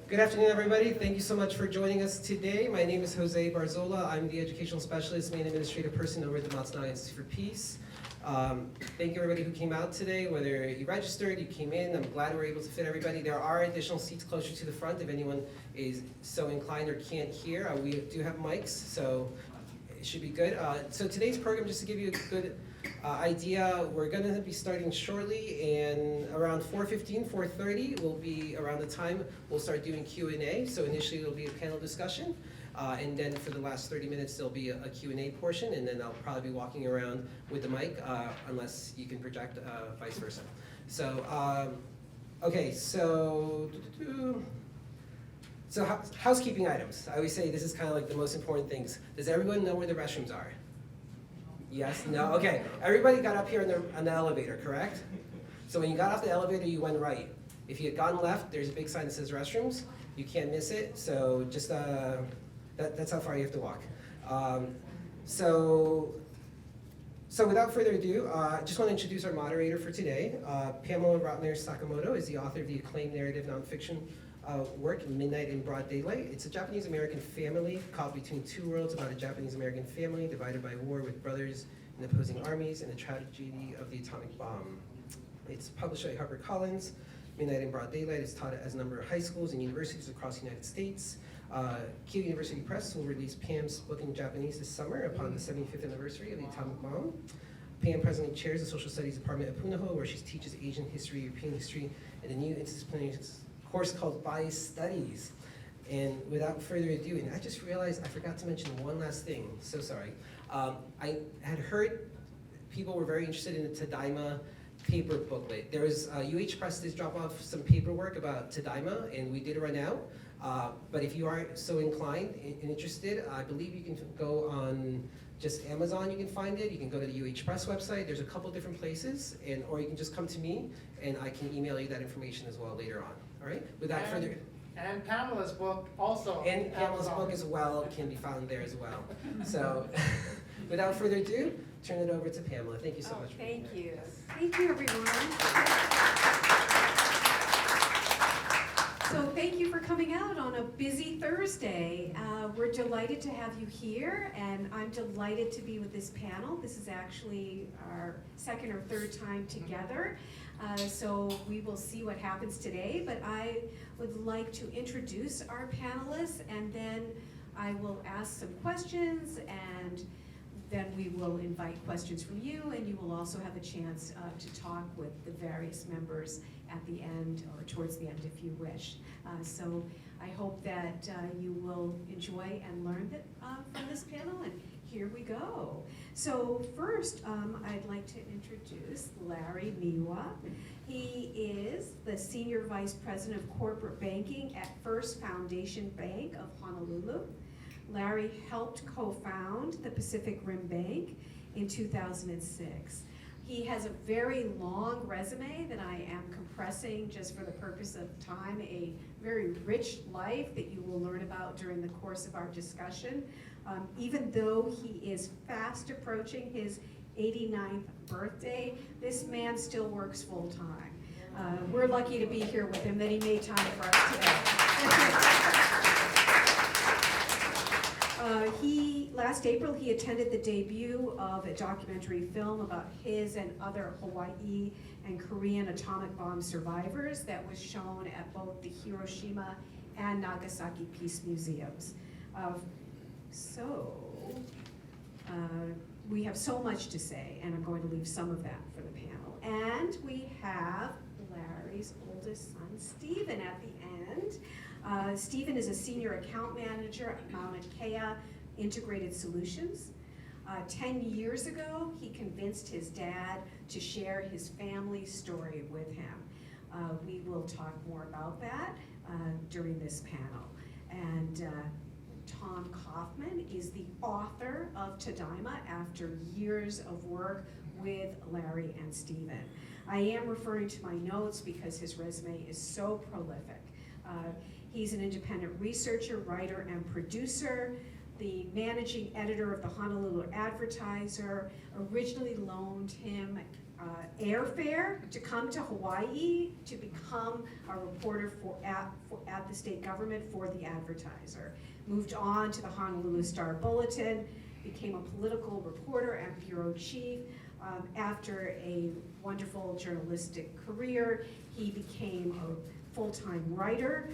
Good afternoon, everybody. Thank you so much for joining us today. My name is Jose Barzola. I'm the Educational Specialist, Main Administrative Person over at the Matsunaga Institute for Peace. Thank you, everybody who came out today, whether you registered, you came in. I'm glad we were able to fit everybody. There are additional seats closer to the front if anyone is so inclined or can't hear. We do have mics, so it should be good. So today's program, just to give you a good idea, we're going to be starting shortly, and around 4:15, 4:30 will be around the time we'll start doing Q&A. So initially it'll be a panel discussion, and then for the last 30 minutes there'll be a Q&A portion, and then I'll probably be walking around with the mic, unless you can project, vice versa. So, okay, so housekeeping items. I always say this is kind of like the most important things. Does everyone know where the restrooms are? Yes? No? Okay. Everybody got up here on the elevator, correct? So when you got off the elevator, you went right. If you had gone left, there's a big sign that says restrooms. You can't miss it, so just, that's how far you have to walk. So without further ado, I just want to introduce our moderator for today. Pamela Rotner Sakamoto is the author of the acclaimed narrative nonfiction work, Midnight in Broad Daylight. It's a Japanese-American family caught between two worlds about a Japanese-American family divided by war with brothers in opposing armies and the tragedy of the atomic bomb. It's published by HarperCollins. Midnight in Broad Daylight is taught at a number of high schools and universities across the United States. Keele University Press will release Pam's book in Japanese this summer upon the 75th anniversary of the atomic bomb. Pam presently chairs the Social Studies Department at Punahou, where she teaches Asian history, European history, and a new interdisciplinary course called Bias Studies. And without further ado, and I just realized I forgot to mention one last thing, so sorry. I had heard people were very interested in the Tadaima paper booklet. There was, UH Press did drop off some paperwork about Tadaima, and we did run out. But if you are so inclined and interested, I believe you can go on just Amazon, you can find it. You can go to the UH Press website. There's a couple different places, or you can just come to me, and I can email you that information as well later on. All right? Without further ado. And Pamela's book also. And Pamela's book as well can be found there as well. So without further ado, turn it over to Pamela. Thank you so much. Thank you. Thank you, everyone. So thank you for coming out on a busy Thursday. We're delighted to have you here, and I'm delighted to be with this panel. This is actually our second or third time together. So we will see what happens today, but I would like to introduce our panelists, and then I will ask some questions, and then we will invite questions from you, and you will also have a chance to talk with the various members at the end, or towards the end if you wish. So I hope that you will enjoy and learn from this panel, and here we go. So first, I'd like to introduce Larry Miwa. He is the Senior Vice President of Corporate Banking at First Foundation Bank of Honolulu. Larry helped co-found the Pacific Rim Bank in 2006. He has a very long resume that I am compressing just for the purpose of time, a very rich life that you will learn about during the course of our discussion. Even though he is fast approaching his 89th birthday, this man still works full time. We're lucky to be here with him that he made time for us today. Last April, he attended the debut of a documentary film about his and other Hawaii and Korean atomic bomb survivors that was shown at both the Hiroshima and Nagasaki Peace Museums. We have so much to say, and I'm going to leave some of that for the panel. And we have Larry's oldest son, Stephen, at the end. Stephen is a senior account manager at Mauna Kea Integrated Solutions. 10 years ago, he convinced his dad to share his family story with him. We will talk more about that during this panel. And Tom Coffman is the author of Tadaima after years of work with Larry and Stephen. I am referring to my notes because his resume is so prolific. He's an independent researcher, writer, and producer, the managing editor of the Honolulu Advertiser, originally loaned him airfare to come to Hawaii to become a reporter at the state government for the Advertiser. Moved on to the Honolulu Star Bulletin, became a political reporter and bureau chief. After a wonderful journalistic career, he became a full-time writer,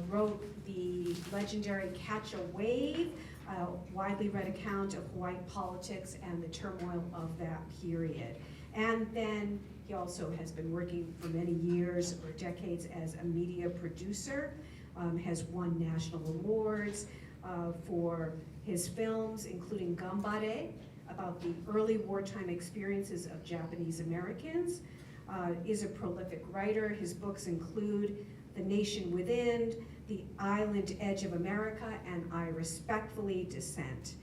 wrote the legendary Catch a Wave, a widely read account of Hawaii politics and the turmoil of that period. And then he also has been working for many years or decades as a media producer, has won national awards for his films, including Gambare, about the early wartime experiences of Japanese Americans, is a prolific writer. His books include The Nation Within, The Island Edge of America, and I Respectfully Dissent.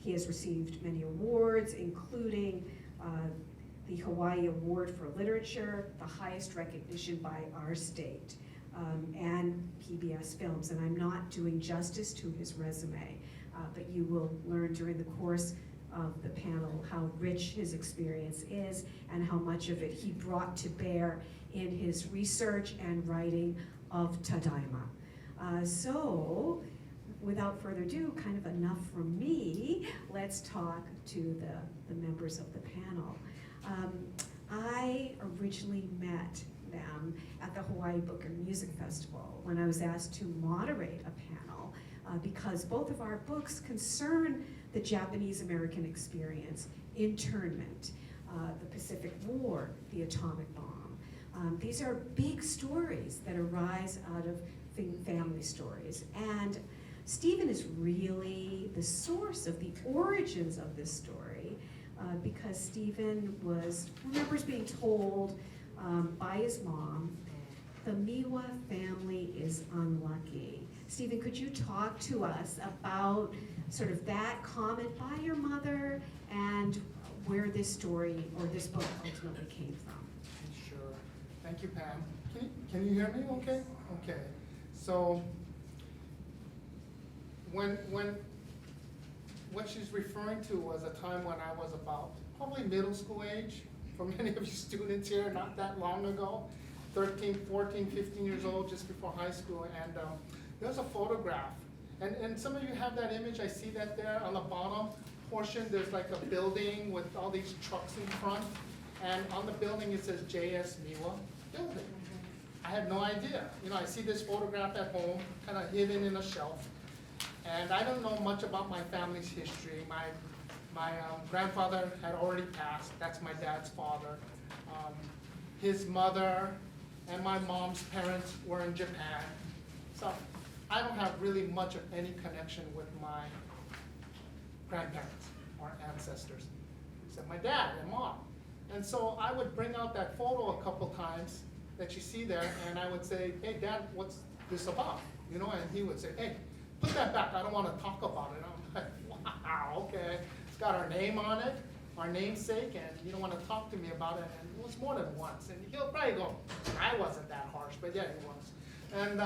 He has received many awards, including the Hawaii Award for Literature, the highest recognition by our state, and PBS Films. And I'm not doing justice to his resume, but you will learn during the course of the panel how rich his experience is and how much of it he brought to bear in his research and writing of Tadaima. So, without further ado, kind of enough from me, let's talk to the members of the panel. I originally met them at the Hawaii Book and Music Festival when I was asked to moderate a panel because both of our books concern the Japanese American experience, internment, the Pacific War, the atomic bomb. These are big stories that arise out of family stories. And Stephen is really the source of the origins of this story because Stephen remembers being told by his mom, the Miwa family is unlucky. Stephen, could you talk to us about sort of that comment by your mother and where this story or this book ultimately came from? Sure. Thank you, Pam. Can you hear me okay? Okay. So what she's referring to was a time when I was about probably middle school age, for many of you students here, not that long ago, 13, 14, 15 years old, just before high school, and there's a photograph. And some of you have that image, I see that there on the bottom portion, there's like a building with all these trucks in front, and on the building it says JS Miwa Building. I had no idea. You know, I see this photograph at home, kind of hidden in a shelf, and I don't know much about my family's history. My grandfather had already passed, that's my dad's father. His mother and my mom's parents were in Japan. So I don't have really much of any connection with my grandparents or ancestors, except my dad and mom. And so I would bring out that photo a couple times that you see there, and I would say, hey, Dad, what's this about? You know, and he would say, hey, put that back, I don't want to talk about it. I'm like, wow, okay. It's got our name on it, our namesake, and you don't want to talk to me about it. And it was more than once. And he'll probably go, I wasn't that harsh, but yeah, he was. And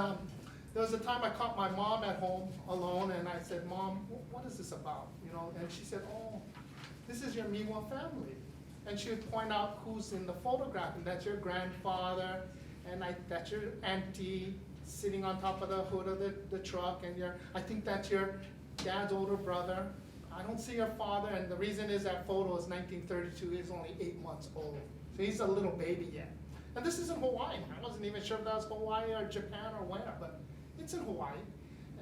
there was a time I caught my mom at home alone, and I said, Mom, what is this about? You know, and she said, oh, this is your Miwa family. And she would point out who's in the photograph, and that's your grandfather, and that's your auntie sitting on top of the hood of the truck, and I think that's your dad's older brother. I don't see your father, and the reason is that photo is 1932, he's only 8 months old. So he's a little baby yet. And this is in Hawaii. I wasn't even sure if that was Hawaii or Japan or where, but it's in Hawaii.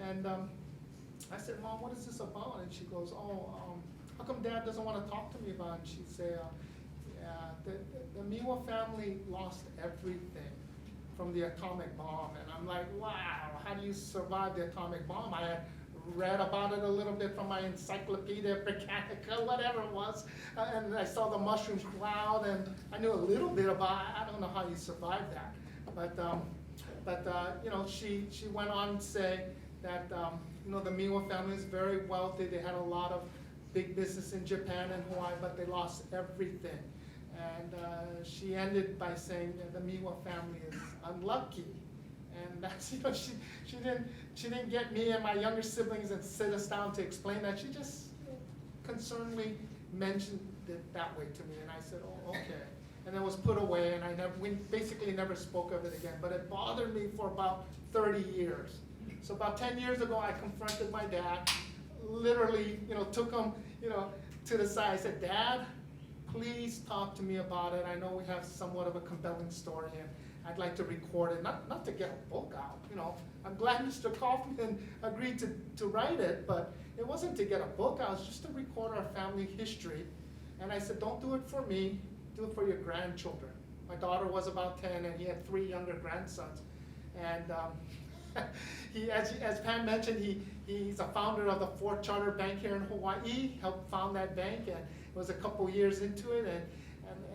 And I said, Mom, what is this about? And she goes, how come Dad doesn't want to talk to me about it? And she'd say, the Miwa family lost everything from the atomic bomb. And I'm like, wow, how do you survive the atomic bomb? I had read about it a little bit from my Encyclopedia Britannica, whatever it was, and I saw the mushroom cloud, and I knew a little bit about it. I don't know how you survive that. But you know, she went on to say that you know, the Miwa family is very wealthy. They had a lot of big business in Japan and Hawaii, but they lost everything. And she ended by saying that the Miwa family is unlucky. And that's, you know, she didn't get me and my younger siblings and sit us down to explain that. She just concernedly mentioned it that way to me, and I said, oh, okay. And it was put away, and we basically never spoke of it again, but it bothered me for about 30 years. So about 10 years ago, I confronted my dad, literally, took him, to the side. I said, Dad, please talk to me about it. I know we have somewhat of a compelling story, and I'd like to record it, not to get a book out, I'm glad Mr. Kaufman agreed to write it, but it wasn't to get a book out, it was just to record our family history. And I said, don't do it for me, do it for your grandchildren. My daughter was about 10, and he had 3 younger grandsons. And as Pam mentioned, he's a founder of the 4th Charter Bank here in Hawaii, helped found that bank, and it was a couple years into it,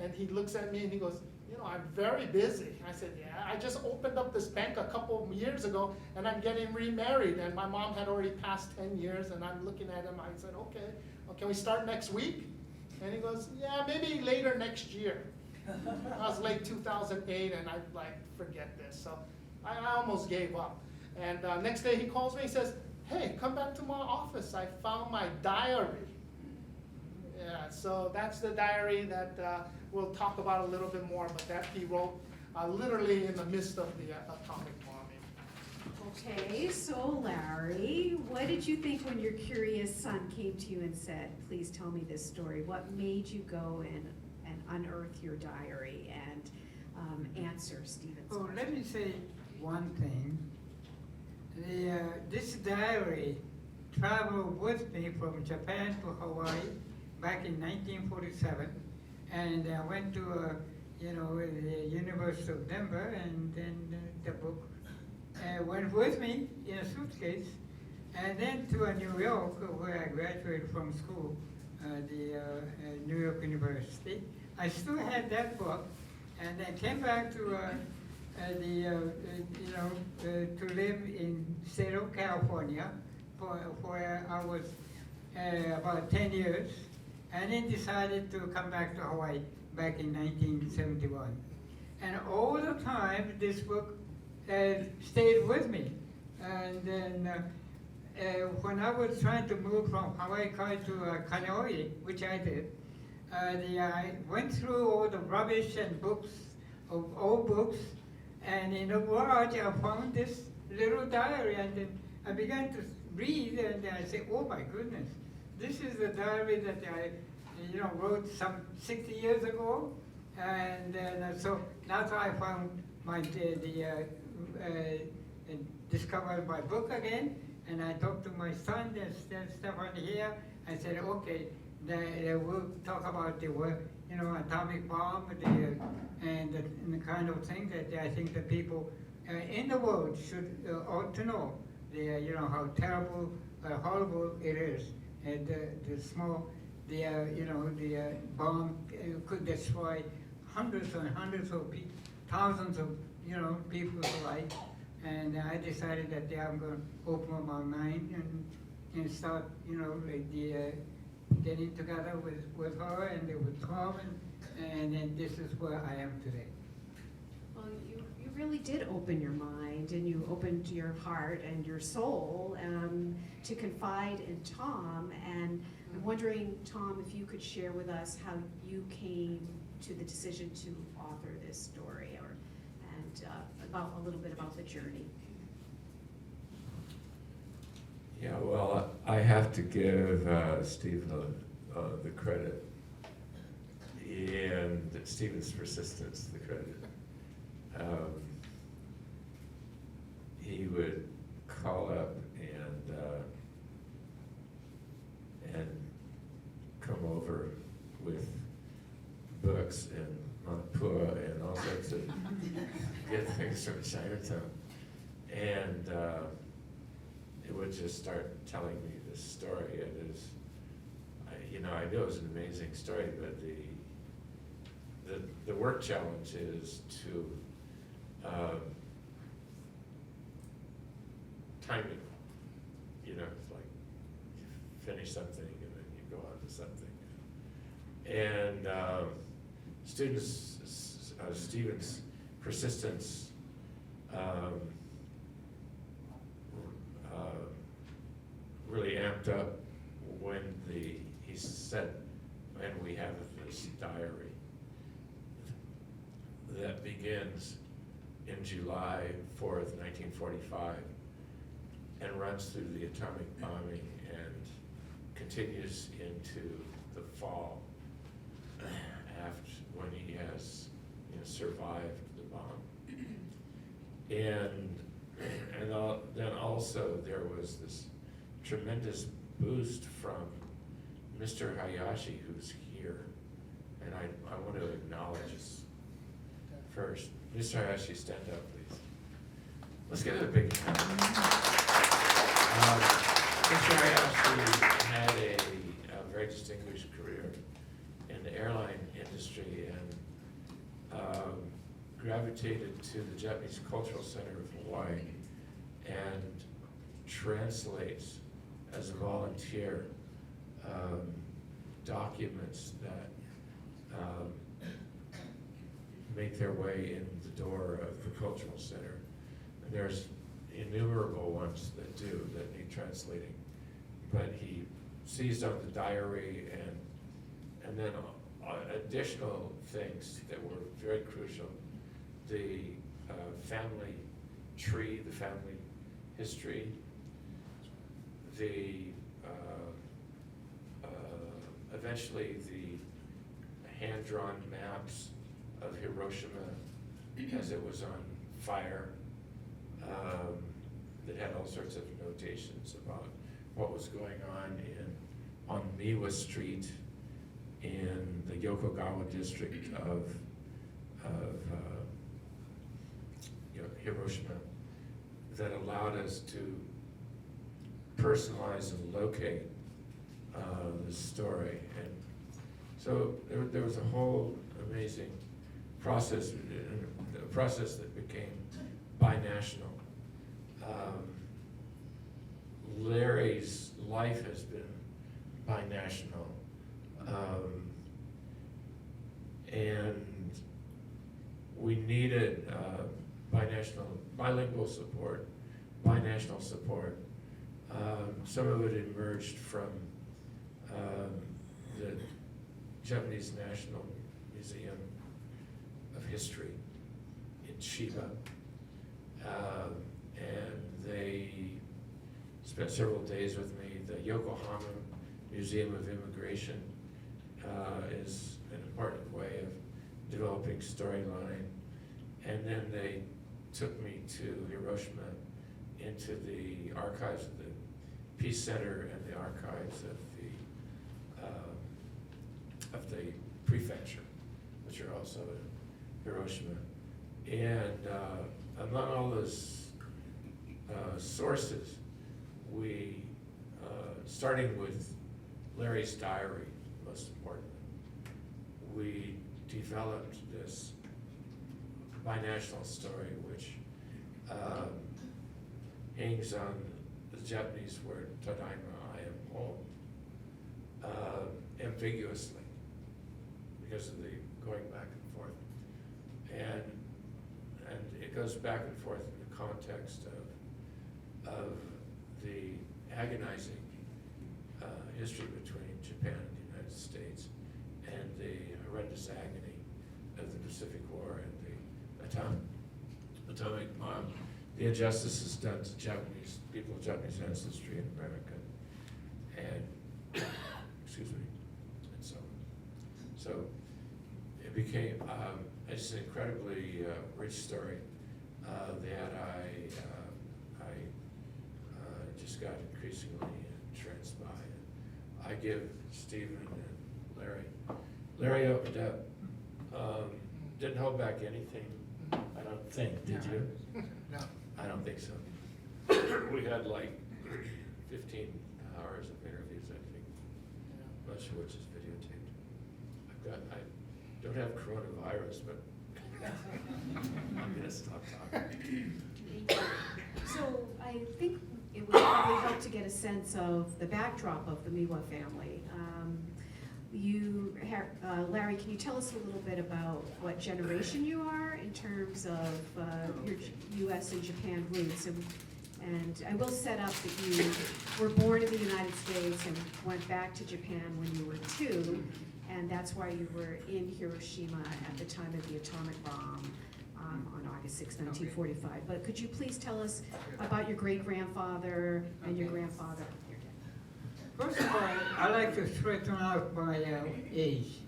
and he looks at me and he goes, I'm very busy. I said, yeah, I just opened up this bank a couple of years ago, and I'm getting remarried, and my mom had already passed 10 years, and I'm looking at him, I said, okay, well, can we start next week? And he goes, yeah, maybe later next year. That was late 2008, and I forget this. So I almost gave up. And next day he calls me, he says, hey, come back to my office. I found my diary. Yeah, so that's the diary that we'll talk about a little bit more, but that he wrote literally in the midst of the atomic bombing. Okay, so Larry, what did you think when your curious son came to you and said, please tell me this story? What made you go and unearth your diary and answer Stephen's Oh, question? let me say one thing. This diary traveled with me from Japan to Hawaii back in 1947, and I went to the University of Denver, and then the book went with me in a suitcase, and then to New York, where I graduated from school, the New York University. I still had that book, and I came back to to live in state of California, where I was about 10 years, and then decided to come back to Hawaii back in 1971. And all the time, this book stayed with me. And then when I was trying to move from Hawaii to Kaneohe, which I did, I went through all the rubbish and books, of old books, and in the garage I found this little diary, and then I began to read, and I said, oh my goodness, this is the diary that I wrote some 60 years ago, and so that's how I found my discovered my book again, and I talked to my son, there's stuff on here. I said, okay, we'll talk about the atomic bomb, and the kind of thing that I think the people in the world ought to know. How terrible, horrible it is, and the bomb could destroy hundreds and hundreds of thousands of people's lives. And I decided that I'm going to open up my mind and start getting together with her and with Tom, and then this is where I am today. Well, you really did open your mind, and you opened your heart and your soul to confide in Tom. And I'm wondering, Tom, if you could share with us how you came to the decision to author this story, and about a little bit about the journey. Yeah, well, I have to give Stephen the credit, and Stephen's persistence the credit. He would call up and come over with books and manapua and all sorts of good things from Chinatown, and it would just start telling me this story. It is, I knew it was an amazing story, but the work challenge is to timing. It's like you finish something and then you go on to something. And Stephen's persistence really amped up when he said, and we have a Larry's diary that begins in July 4th, 1945, and runs through the atomic bombing and continues into the fall after when he has survived the bomb. Then also there was this tremendous boost from Mr. Hayashi, who's here, and I want to acknowledge this first. Mr. Hayashi, stand up, please. Let's give it a big hand. Mr. Hayashi had a very distinguished career in the airline industry and gravitated to the Japanese Cultural Center of Hawaii and translates as a volunteer documents that make their way in the door of the Cultural Center. And there's innumerable ones that need translating. But he seized on the diary and then additional things that were very crucial. The family tree, the family history, the eventually the hand-drawn maps of Hiroshima as it was on fire, that had all sorts of notations about what was going on Miwa Street in the Yokogawa district of Hiroshima, that allowed us to personalize and locate the story. And so there was a whole amazing process, a process that became binational. Larry's life has been binational, and we needed bilingual support, binational support. Some of it emerged from the Japanese National Museum of History in Chiba, and they spent several days with me. The Yokohama Museum of Immigration is an important way of developing storyline. And then they took me to Hiroshima into the archives of the Peace Center and the archives of the prefecture, which are also in Hiroshima. And among all those sources, we, starting with Larry's diary, most importantly, we developed this binational story, which hangs on the Japanese word Tadaima, I am home, ambiguously, because of the going back and forth. And it goes back and forth in the context of the agonizing history between Japan and the United States and the horrendous agony of the Pacific War and the atomic bomb, the injustices done to Japanese people of Japanese ancestry in America, and excuse me, and so it became just an incredibly rich story that I just got increasingly entranced by. I give Stephen and Larry opened up, didn't hold back anything, I don't think, did you? No. I don't think so. We had like 15 hours of interviews, I think. I'm not sure which is videotaped. I don't have coronavirus, but I'm gonna stop talking. So I think it would probably help to get a sense of the backdrop of the Miwa family. Larry, can you tell us a little bit about what generation you are in terms of your U.S. and Japan roots? And I will set up that you were born in the United States and went back to Japan when you were 2, and that's why you were in Hiroshima at the time of the atomic bomb on August 6, 1945. But could you please tell us about your great-grandfather and your grandfather? First of all, I like to straighten out my age.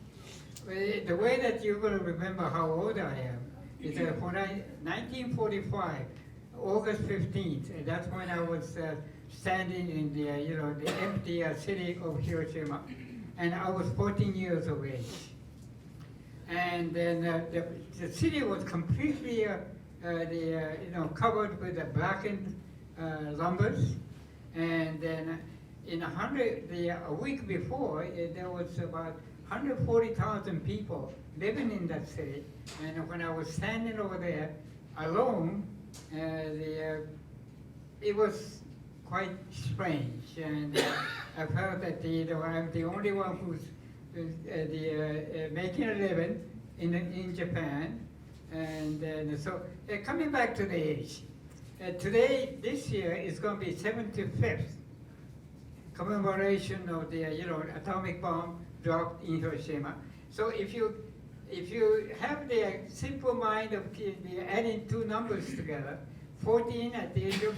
The way that you're going to remember how old I am is that when 1945, August 15th, that's when I was standing in the, the empty city of Hiroshima, and I was 14 years of age. And then the city was completely covered with the blackened lumbers, and then a week before, there was about 140,000 people living in that city, and when I was standing over there alone, it was quite strange, and I felt that I'm the only one who's making a living in Japan, and then so coming back to the age, today, this year, is going to be 75th commemoration of the atomic bomb dropped in Hiroshima. So if you have the simple mind of adding two numbers together, 14 at the age of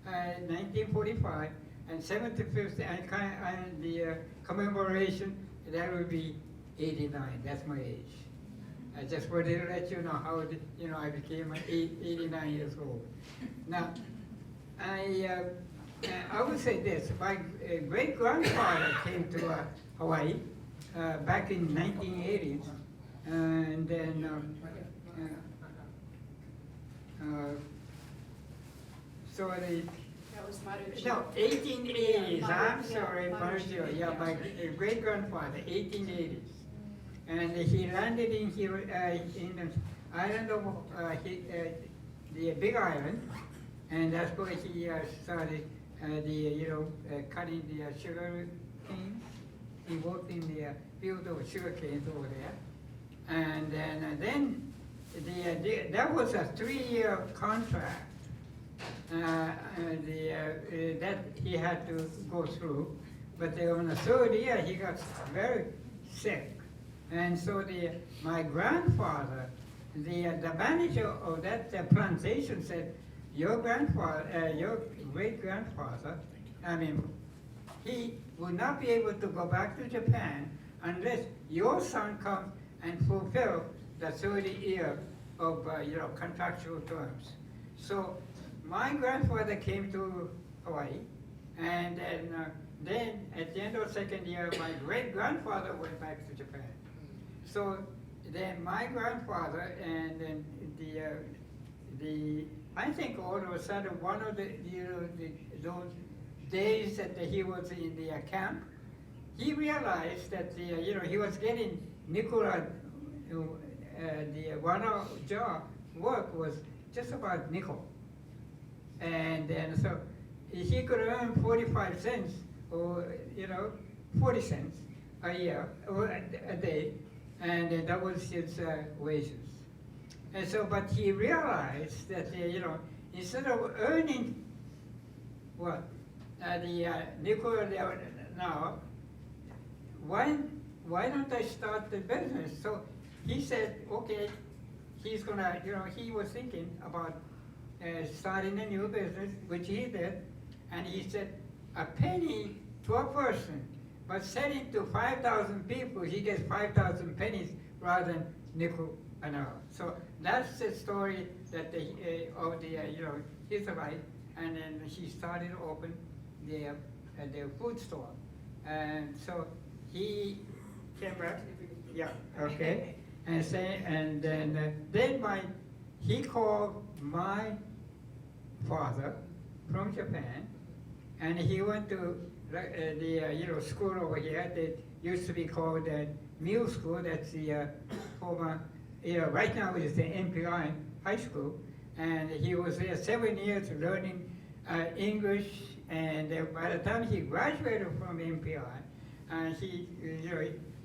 1945 and 75th and the commemoration, that would be 89. That's my age. I just wanted to let you know how I became 89 years old. Now, I would say this: my great-grandfather came to Hawaii back in 1980s, and then That was Marucci. no, 1880s. I'm sorry, Marucci. Yeah, my great-grandfather, 1880s, and he landed in here in the island of the Big Island, and that's where he started cutting the sugar canes. He worked in the field of sugar canes over there, and then that was a 3-year contract that he had to go through. But on the 3rd year, he got very sick, and so my grandfather, the manager of that plantation said, your great-grandfather, he will not be able to go back to Japan unless your son comes and fulfill the 30 year of contractual terms. So my grandfather came to Hawaii, and then at the end of the 2nd year, my great-grandfather went back to Japan. So then my grandfather and then I think all of a sudden one of those days that he was in the camp, he realized that he was getting nickel. The one job work was just about nickel, and then so he could earn 45 cents or 40 cents a year or a day, and that was his wages. And so, but he realized that instead of earning the nickel now, why don't I start the business? So he said, okay, he's gonna, he was thinking about starting a new business, which he did, and he said, a penny to a person, but selling to 5,000 people, he gets 5,000 pennies rather than nickel an hour. So that's the story that his wife, and then she started to open the food store, and so he came back. Yeah, okay, and then he called my father from Japan, and he went to the school over here that used to be called the Mill School. That's the former, right now it's the MPI High School, and he was there 7 years learning English. And by the time he graduated from MPI,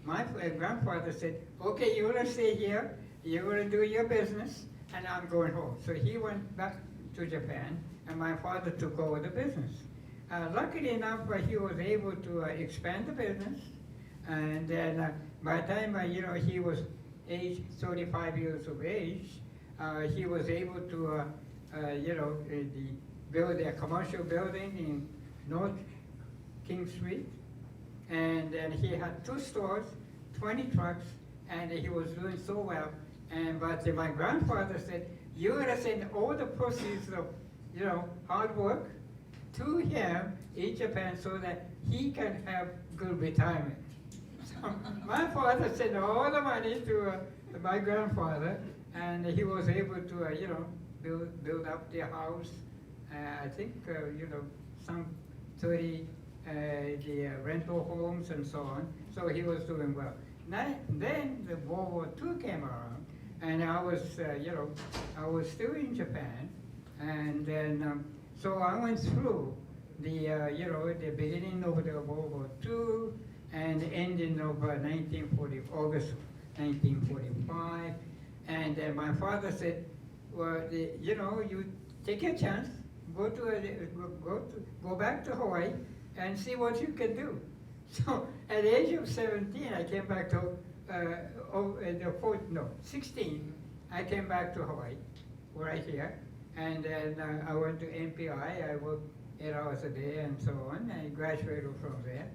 my grandfather said, "Okay, you're gonna stay here. You're gonna do your business, and I'm going home." So he went back to Japan, and my father took over the business. Luckily enough, he was able to expand the business, And then by the time he was age 35 years of age, he was able to build a commercial building in North King Street, and then he had 2 stores, 20 trucks, and he was doing so well. But my grandfather said, "You gotta send all the proceeds of hard work to him in Japan so that he can have good retirement." So my father sent all the money to my grandfather, and he was able to build up the house. I think some 30 the rental homes and so on. So he was doing well. Then the World War II came around, and I was still in Japan, and then so I went through the beginning of the World War II and the ending of August 1945, and then my father said, "Well, you take a chance, go back to Hawaii and see what you can do." So at the age of 17, I came back to 16. I came back to Hawaii, right here, and then I went to MPI. I worked 8 hours a day and so on. I graduated from there,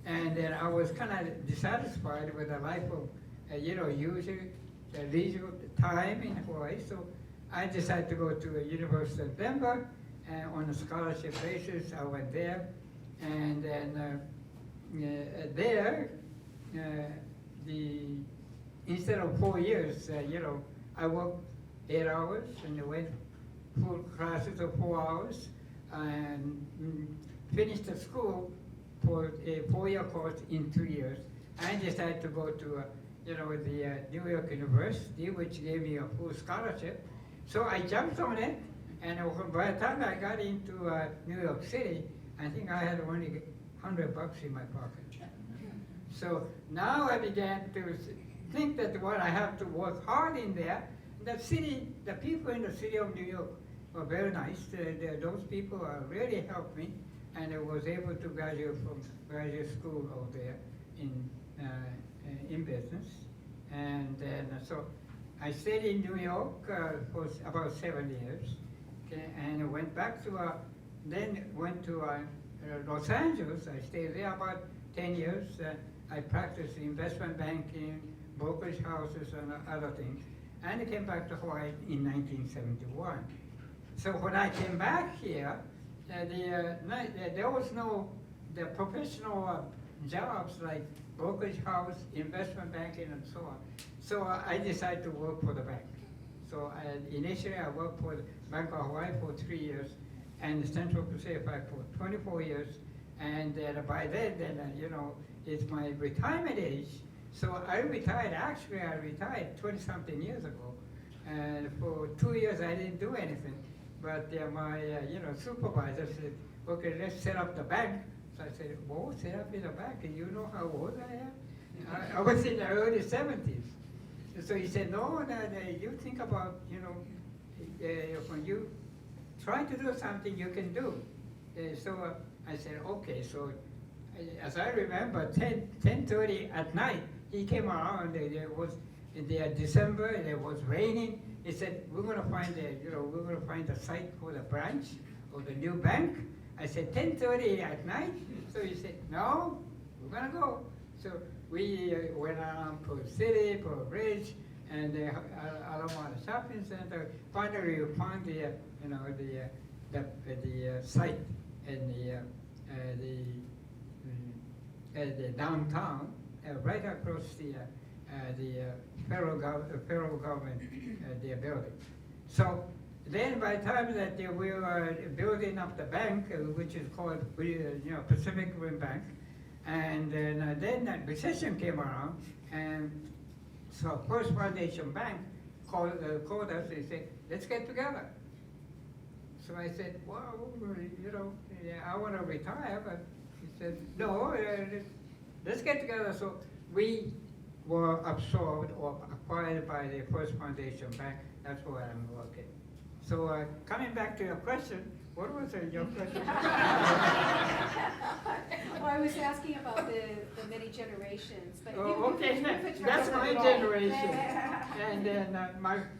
and then I was kind of dissatisfied with the life of usually the leisure time in Hawaii. So I decided to go to the University of Denver, and on a scholarship basis, I went there, and then there, instead of 4 years, I worked 8 hours and went full classes of 4 hours, and finished the school for a 4-year course in 2 years. I decided to go to the New York University, which gave me a full scholarship. So I jumped on it, and by the time I got into New York City, I think I had only $100 in my pocket. So now I began to think that I have to work hard in there. The people in the city of New York were very nice. Those people really helped me, and I was able to graduate from graduate school over there in business. And then so I stayed in New York for about 7 years, okay, and I went back to then went to Los Angeles. I stayed there about 10 years. I practiced investment banking, brokerage houses, and other things. And I came back to Hawaii in 1971. So when I came back here, there was no the professional jobs like brokerage house, investment banking, and so on. So I decided to work for the bank. So initially I worked for the Bank of Hawaii for 3 years, and the Central Pacific for 24 years. And by then, it's my retirement age. So I retired 20-something years ago. And for 2 years, I didn't do anything. But my supervisor said, "Okay, let's set up the bank." So I said, "Well, set up in the bank, and you know how old I am?" I was in the early 70s. So he said, "No, you think about, when you try to do something, you can do." So I said, "Okay." So as I remember, 10:30 at night, he came around. There was in December, and it was raining. He said, "We're going to find a site for the branch or the new bank." I said, 10:30 at night? So he said, "No, we're going to go." So we went around Pearl City, Pearl Ridge, and Alameda Shopping Center. Finally, we found the site in the downtown, right across the federal government building. So then by the time that we were building up the bank, which is called Pacific Rim Bank, and then that recession came around, and so First Foundation Bank called us. They said, "Let's get together." So I said, "Well, I want to retire," but he said, "No, let's get together." So we were absorbed or acquired by the First Foundation Bank. That's where I'm working. So coming back to your question, What was your question? Well, I was asking about the many generations, but Oh, okay, you could that's try my it all. generation. And then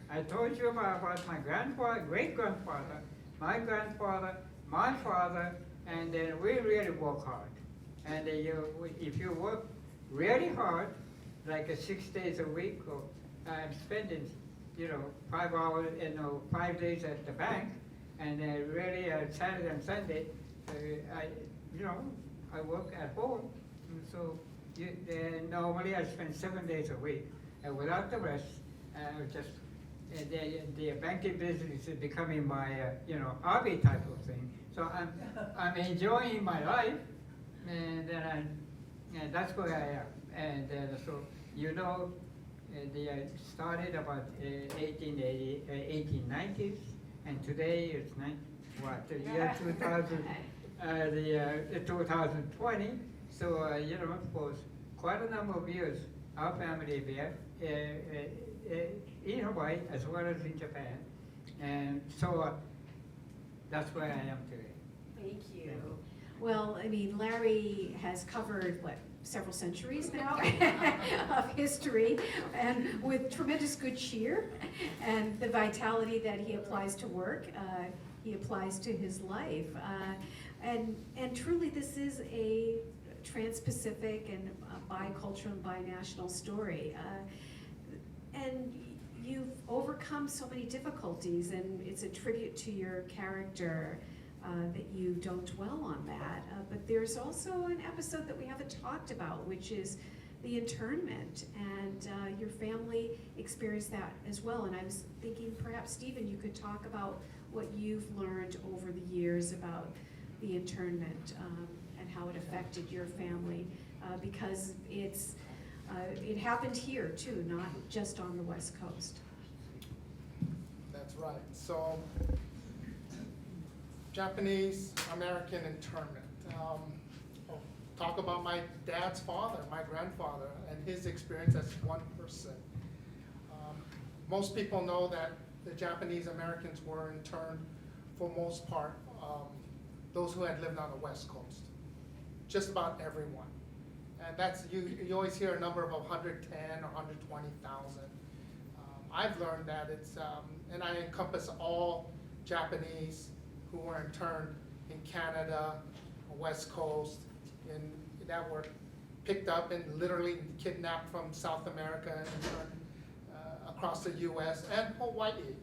I told you about my grandfather, great-grandfather, my grandfather, my father, and then we really work hard. And if you work really hard, like 6 days a week, or I'm spending, 5 hours, 5 days at the bank, and really Saturday and Sunday, I work at home. And so normally I spend 7 days a week, and without the rest, the banking business is becoming my hobby type of thing. So I'm enjoying my life, and that's where I am. And so they started about 1890s, and today it's the year 2000, the 2020. So for quite a number of years, our family there in Hawaii as well as in Japan, and so that's where I am today. Thank you. Well, I mean, Larry has covered, several centuries now of history, and with tremendous good cheer and the vitality that he applies to work, he applies to his life. And truly, this is a trans-Pacific and bicultural and binational story. And you've overcome so many difficulties, and it's a tribute to your character that you don't dwell on that. But there's also an episode that we haven't talked about, which is the internment, and your family experienced that as well. And I was thinking perhaps, Stephen, you could talk about what you've learned over the years about the internment and how it affected your family, because it happened here too, not just on the West Coast. That's right. So, Japanese American internment. I'll talk about my dad's father, my grandfather, and his experience as one person. Most people know that the Japanese Americans were interned, for most part, those who had lived on the West Coast. Just about everyone. And that's, you always hear a number of 110 or 120,000. I've learned that it's, and I encompass all Japanese who were interned in Canada, West Coast, and that were picked up and literally kidnapped from South America and interned across the US and Hawaii,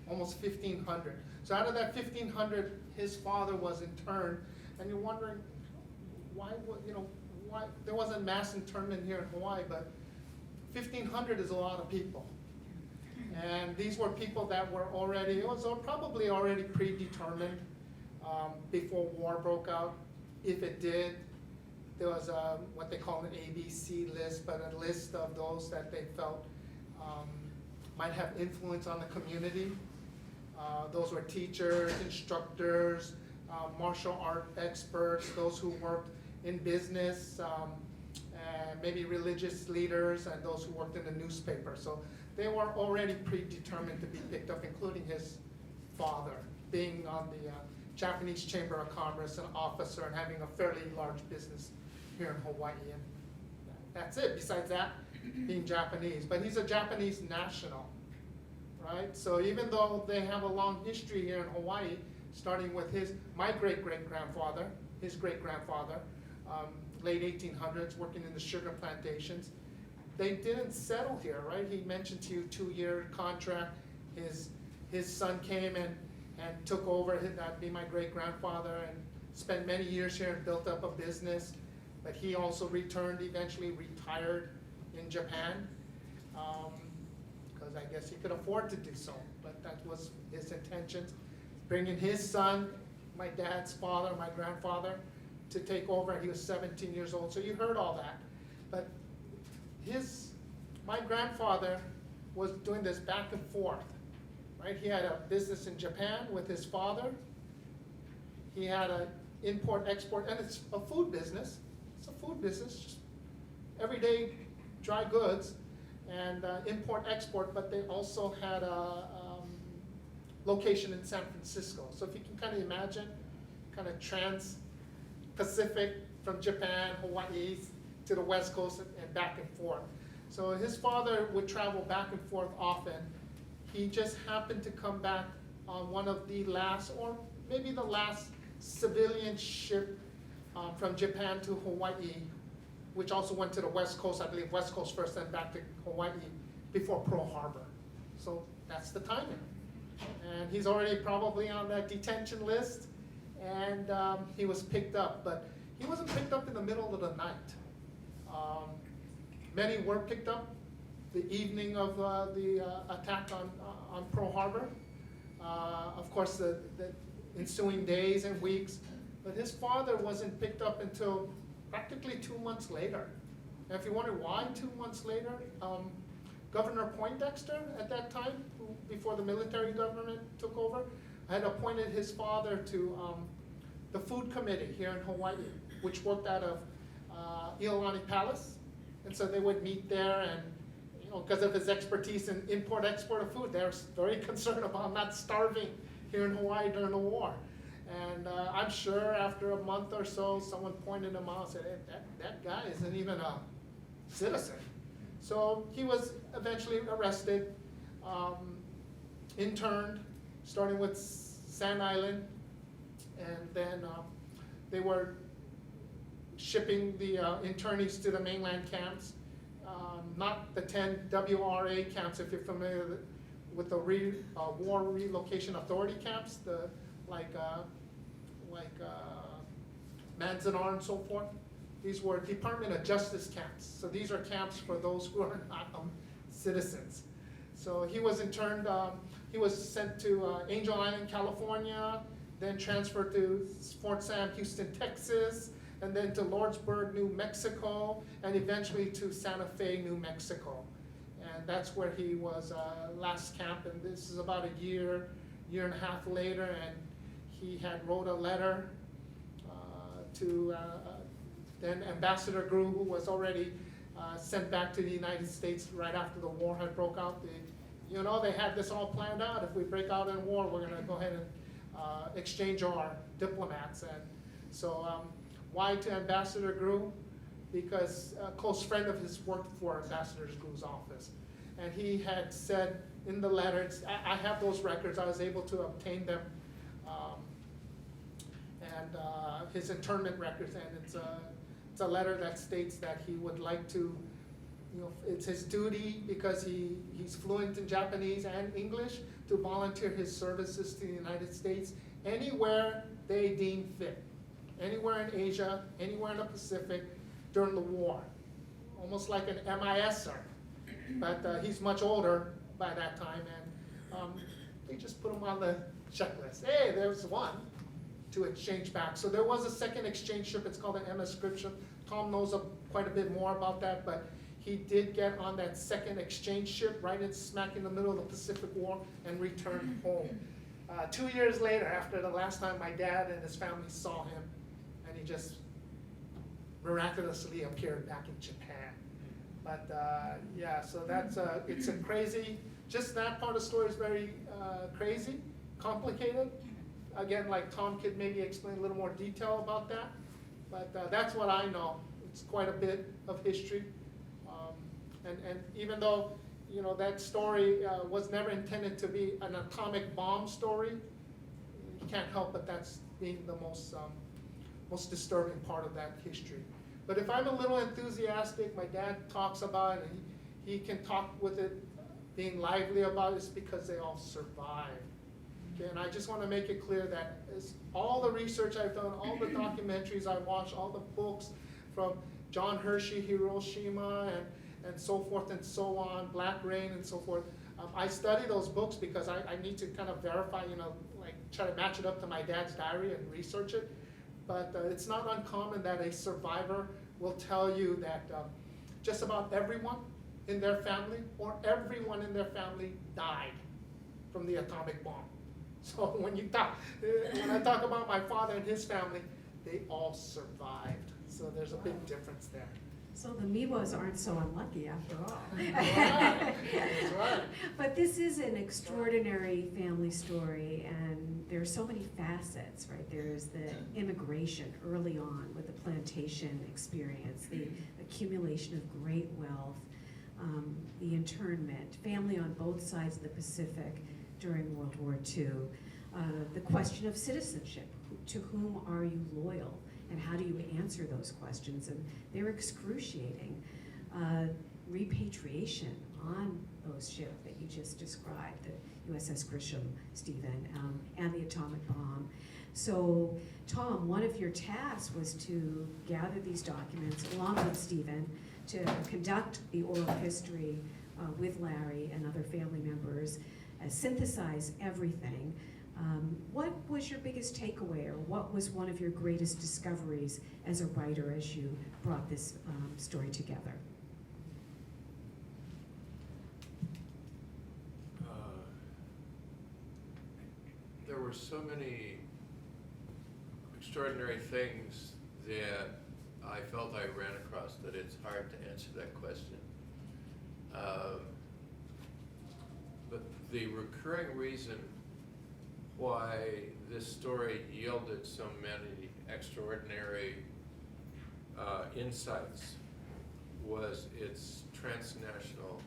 almost 1,500. So out of that 1,500, his father was interned, and you're wondering why there wasn't mass internment here in Hawaii, but 1,500 is a lot of people. And these were people that were already, it was probably already predetermined before war broke out. If it did, there was what they call an ABC list, but a list of those that they felt might have influence on the community. Those were teachers, instructors, martial art experts, those who worked in business, and maybe religious leaders, and those who worked in the newspaper. So they were already predetermined to be picked up, including his father, being on the Japanese Chamber of Commerce, an officer, and having a fairly large business here in Hawaii. And that's it, besides that, being Japanese. But he's a Japanese national, right? So even though they have a long history here in Hawaii, starting with my great-great-grandfather, his great-grandfather, late 1800s, working in the sugar plantations, they didn't settle here, right? He mentioned to you 2-year contract. His son came and took over, that'd be my great-grandfather, and spent many years here and built up a business. But he also returned, eventually retired in Japan, because I guess he could afford to do so, but that was his intentions. Bringing his son, my dad's father, my grandfather, to take over. He was 17 years old, so you heard all that. But my grandfather was doing this back and forth, right? He had a business in Japan with his father. He had an import-export, and it's a food business. It's a food business, just everyday dry goods and import-export, but they also had location in San Francisco. So if you can kind of imagine, kind of trans-Pacific from Japan, Hawaii, to the West Coast and back and forth. So his father would travel back and forth often. He just happened to come back on one of the last, or maybe the last civilian ship from Japan to Hawaii, which also went to the West Coast, I believe West Coast first, then back to Hawaii before Pearl Harbor. So that's the timing. And he's already probably on that detention list, and he was picked up, but he wasn't picked up in the middle of the night. Many were picked up the evening of the attack on Pearl Harbor. Of course, the ensuing days and weeks, but his father wasn't picked up until practically 2 months later. And if you wonder why 2 months later, Governor Poindexter at that time, before the military government took over, had appointed his father to the food committee here in Hawaii, which worked out of Iolani Palace. And so they would meet there, and because of his expertise in import-export of food, they're very concerned about not starving here in Hawaii during the war. And I'm sure after a month or so, someone pointed him out and said, hey, that guy isn't even a citizen. So he was eventually arrested, interned, starting with Sand Island, and then they were shipping the internees to the mainland camps, not the 10 WRA camps, if you're familiar with the War Relocation Authority camps, the like Manzanar and so forth. These were Department of Justice camps. So these are camps for those who are not citizens. So he was interned, he was sent to Angel Island, California, then transferred to Fort Sam, Houston, Texas, and then to Lordsburg, New Mexico, and eventually to Santa Fe, New Mexico. And that's where he was last camped, and this is about a year and a half later, and he had wrote a letter to then Ambassador Grew, who was already sent back to the United States right after the war had broke out. They had this all planned out. If we break out in war, we're gonna go ahead and exchange our diplomats. And so why to Ambassador Grew? Because a close friend of his worked for Ambassador Grew's office. And he had said in the letter, I have those records, I was able to obtain them, and his internment records, and it's a letter that states that he would like to, it's his duty, because he's fluent in Japanese and English, to volunteer his services to the United States anywhere they deem fit. Anywhere in Asia, anywhere in the Pacific during the war. Almost like an MISer. But he's much older by that time, and they just put him on the checklist. Hey, there's one to exchange back. So there was a second exchange ship. It's called an MS Scripture. Tom knows quite a bit more about that, but he did get on that second exchange ship right smack in the middle of the Pacific War and returned home. 2 years later, after the last time my dad and his family saw him, and he just miraculously appeared back in Japan. But yeah, so that's it's a crazy, just that part of the story is very crazy, complicated. Again, like Tom could maybe explain a little more detail about that, but that's what I know. It's quite a bit of history. And even though, that story was never intended to be an atomic bomb story, you can't help but that's being the most disturbing part of that history. But if I'm a little enthusiastic, my dad talks about it, and he can talk with it, being lively about it, it's because they all survived. Okay, and I just want to make it clear that all the research I've done, all the documentaries I watched, all the books from John Hershey, Hiroshima, and so forth and so on, Black Rain and so forth. I study those books because I need to kind of verify, try to match it up to my dad's diary and research it. But it's not uncommon that a survivor will tell you that just about everyone in their family or everyone in their family died from the atomic bomb. So when I talk about my father and his family, they all survived. So there's a big difference there. So the Miwas aren't so unlucky after all. That's right. But this is an extraordinary family story, and there are so many facets, right? There's the immigration early on with the plantation experience, the accumulation of great wealth, the internment, family on both sides of the Pacific during World War II, the question of citizenship, to whom are you loyal? And how do you answer those questions? And they're excruciating. Repatriation on those ships that you just described, the USS Grisham, Stephen, and the atomic bomb. So, Tom, one of your tasks was to gather these documents along with Stephen to conduct the oral history with Larry and other family members, synthesize everything. What was your biggest takeaway, or what was one of your greatest discoveries as a writer as you brought this story together? There were so many extraordinary things that I felt I ran across that it's hard to answer that question. But the recurring reason why this story yielded so many extraordinary insights was its transnational,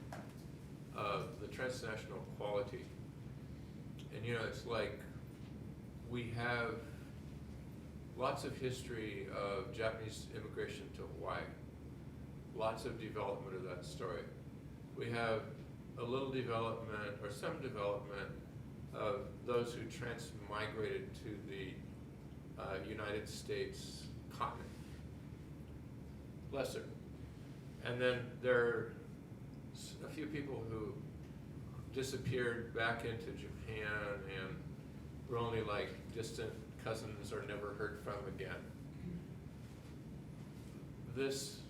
the transnational quality. And you know, it's like we have lots of history of Japanese immigration to Hawaii, lots of development of that story. We have a little development, or some development, of those who transmigrated to the United States continent. Lesser. And then there are a few people who disappeared back into Japan and were only like distant cousins or never heard from again. This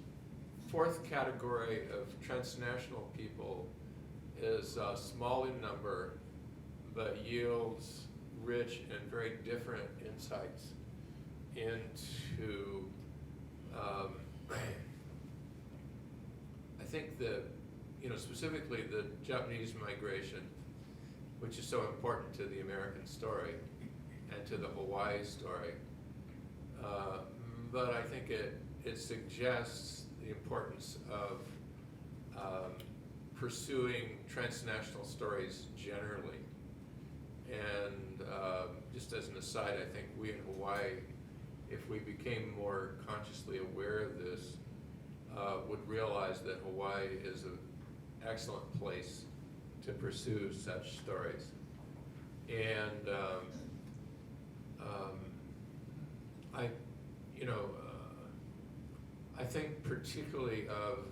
fourth category of transnational people is small in number, but yields rich and very different insights into, I think specifically the Japanese migration, which is so important to the American story and to the Hawaii story. But I think it suggests the importance of pursuing transnational stories generally. And just as an aside, I think we in Hawaii, if we became more consciously aware of this, would realize that Hawaii is an excellent place to pursue such stories. And I think particularly of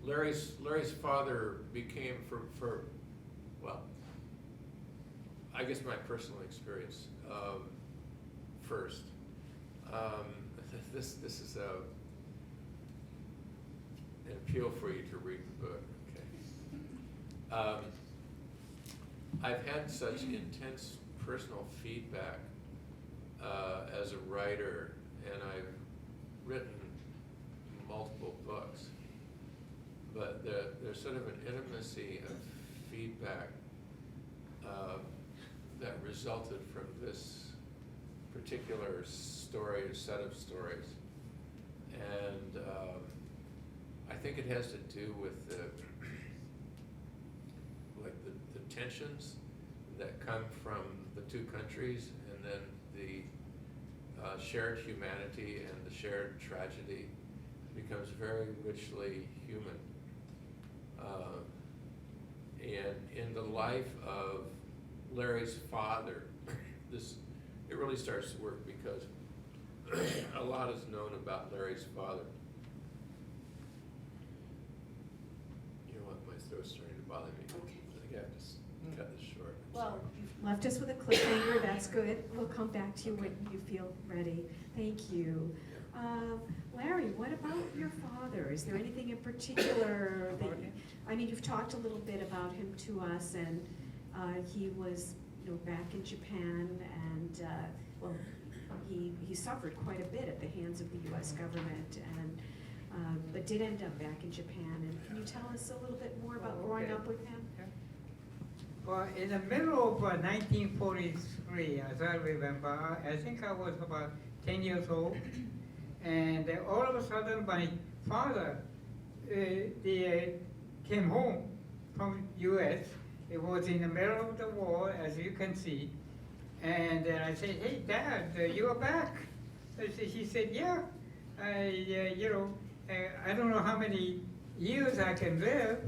Larry's father became I guess my personal experience first. This is an appeal for you to read the book. Okay. I've had such intense personal feedback as a writer, and I've written multiple books, but there's sort of an intimacy of feedback that resulted from this particular story or set of stories. And I think it has to do with the tensions that come from the two countries, and then the shared humanity and the shared tragedy becomes very richly human. And in the life of Larry's father, it really starts to work because a lot is known about Larry's father. You know what, my throat's starting to bother me. Okay. I think I have to cut this short. I'm Well, sorry. you've left us with a cliffhanger, that's good. We'll come back to you when you feel ready. Thank you. Larry, what about your father? Is there anything in particular that, you've talked a little bit about him to us, and he was, back in Japan, and he suffered quite a bit at the hands of the U.S. government, and but did end up back in Japan. And can you tell us a little bit more about Oh, growing okay. up with him? Well, in the middle of 1943, as I remember, I think I was about 10 years old, and all of a sudden my father came home from U.S. It was in the middle of the war, as you can see, and I said, "Hey, Dad, you are back." He said, "Yeah, I don't know how many years I can live,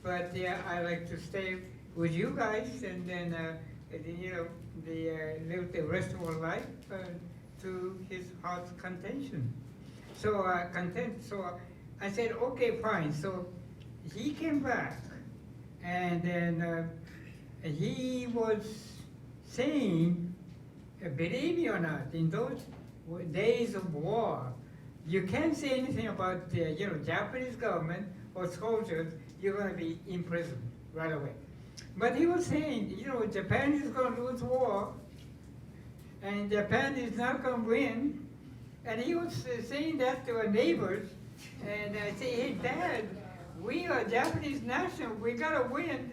but I like to stay with you guys, and then live the rest of our life to his heart's contention." So I said, "Okay, fine." So he came back, and then he was saying, believe me or not, in those days of war, you can't say anything about the Japanese government or soldiers. You're going to be imprisoned right away. But he was saying, Japan is going to lose war, and Japan is not going to win. And he was saying that to our neighbors. And I say, "Hey, Dad, we are Japanese national. We got to win."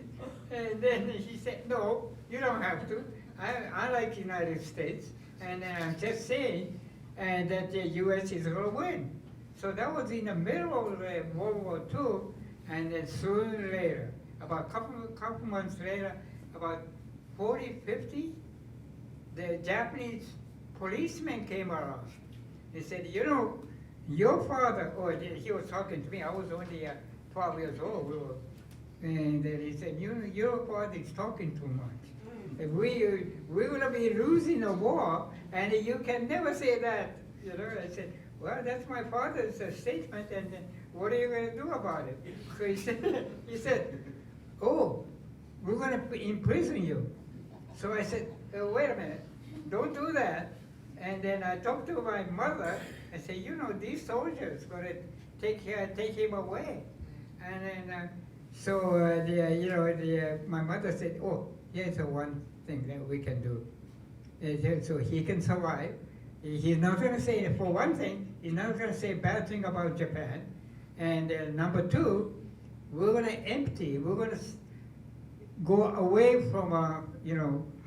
And then he said, "No, you don't have to. I like United States, and I'm just saying and that the U.S. is going to win." So that was in the middle of World War II, and then soon later, about a couple months later, about 40, 50, the Japanese policemen came around. They said, "Your father," or he was talking to me, I was only 12 years old, and then he said, "Your father is talking too much. We're going to be losing a war, and you can never say that." I said, "Well, that's my father's statement, and what are you going to do about it?" So he said, "Oh, we're going to imprison you." So I said, "Wait a minute, don't do that." And then I talked to my mother and said, "These soldiers going to take him away." And then my mother said, "Oh, here's the one thing that we can do. So he can survive. He's not going to say, for one thing, he's not going to say bad thing about Japan. And number two, we're going to go away from our,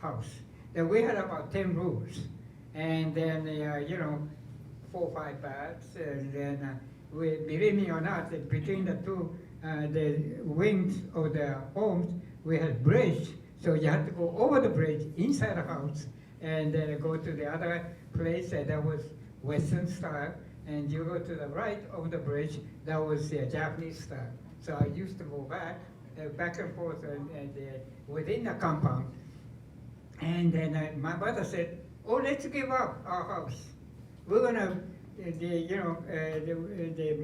house. And we had about 10 rooms. And then, 4 or 5 baths. And then, believe me or not, between the two, the wings of the homes, we had bridge. So you had to go over the bridge inside the house and then go to the other place that was Western style. And you go to the right of the bridge, that was Japanese style. So I used to go back and forth and within the compound. And then my mother said, "Oh, let's give up our house. We're gonna,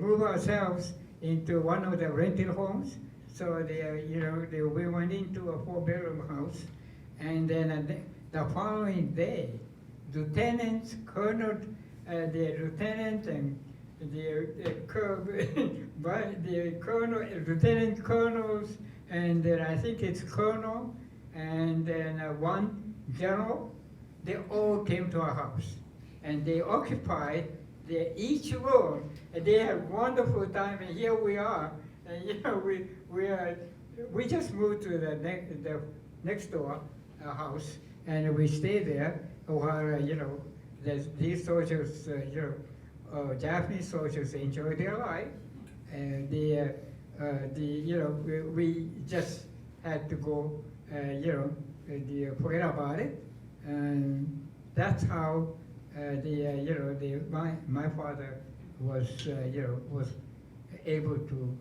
move ourselves into one of the rental homes." So we went into a 4-bedroom house, and then the following day, lieutenants, colonel, the lieutenant and lieutenant colonels, and then I think it's colonel, and then one general, they all came to our house, and they occupied each room, and they had wonderful time, and here we are, and we just moved to the next door house, and we stayed there while these soldiers, Japanese soldiers enjoyed their life, and we just had to go, forget about it, and that's how my father was was able to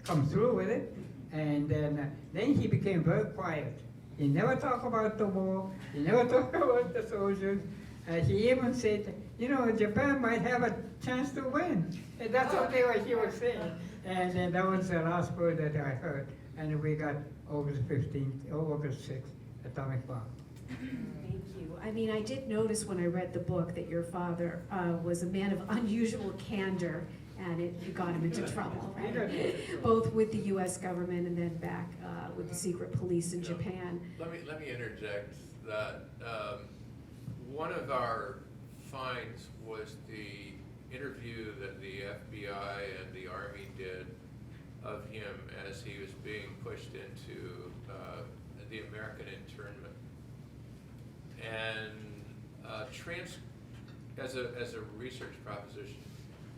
come through with it, and then he became very quiet. He never talked about the war. He never talked about the soldiers. He even said, Japan might have a chance to win. And that's what he was saying. And that was the last word that I heard. And we got August 6th, atomic bomb. Thank you. I mean, I did notice when I read the book that your father was a man of unusual candor, and it got him into trouble, right? Both with the U.S. government and then back with the secret police in Japan. Let me interject that one of our finds was the interview that the FBI and the Army did of him as he was being pushed into the American internment. And as a research proposition,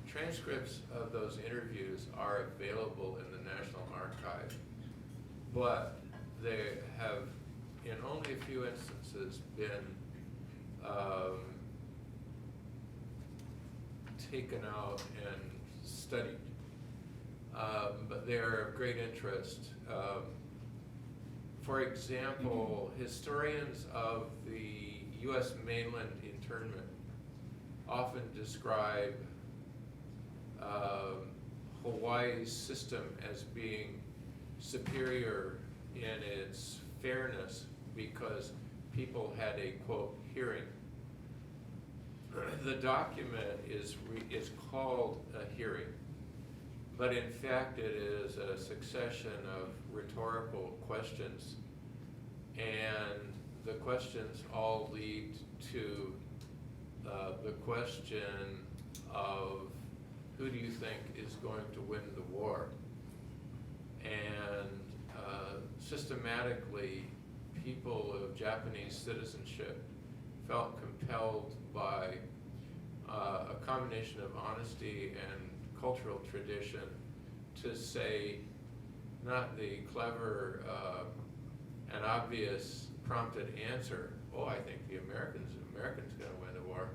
transcripts of those interviews are available in the National Archive, but they have, in only a few instances, been taken out and studied. But they're of great interest. For example, historians of the U.S. mainland internment often describe Hawaii's system as being superior in its fairness because people had a, quote, hearing. The document is called a hearing, but in fact it is a succession of rhetorical questions, and the questions all lead to the question of who do you think is going to win the war? And systematically, people of Japanese citizenship felt compelled by a combination of honesty and cultural tradition to say not the clever and obvious prompted answer, oh, I think the Americans going to win the war,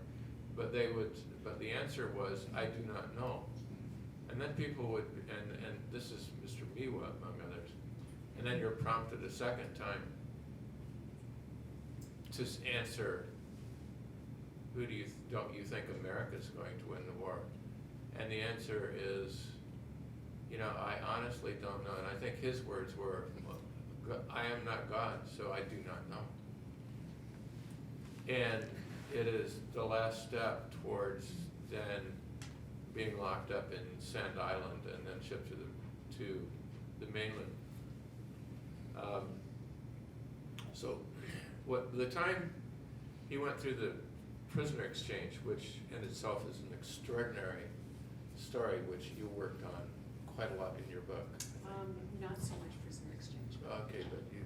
but the answer was, I do not know. And then people would, and this is Mr. Miwa, among others, and then you're prompted a second time to answer, don't you think America's going to win the war? And the answer is, I honestly don't know. And I think his words were, I am not God, so I do not know. And it is the last step towards then being locked up in Sand Island and then shipped to the mainland. So the time he went through the prisoner exchange, which in itself is an extraordinary story, which you worked on quite a lot in your book. Not so much prisoner exchange. Okay, but you,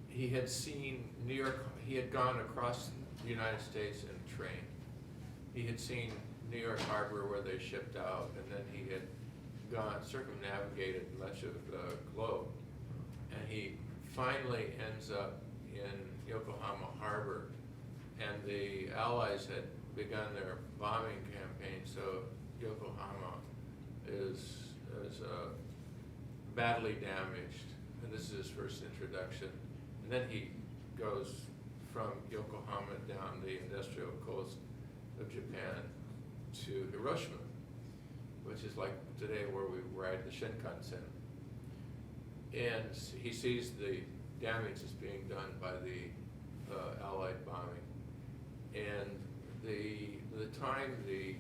he had seen New York, he had gone across the United States in train. He had seen New York Harbor where they shipped out, and then he had circumnavigated much of the globe. And he finally ends up in Yokohama Harbor, and the Allies had begun their bombing campaign, so Yokohama is badly damaged, and this is his first introduction. And then he goes from Yokohama down the industrial coast of Japan to Hiroshima, which is like today where we ride the Shinkansen. And he sees the damage that's being done by the Allied bombing. And the time the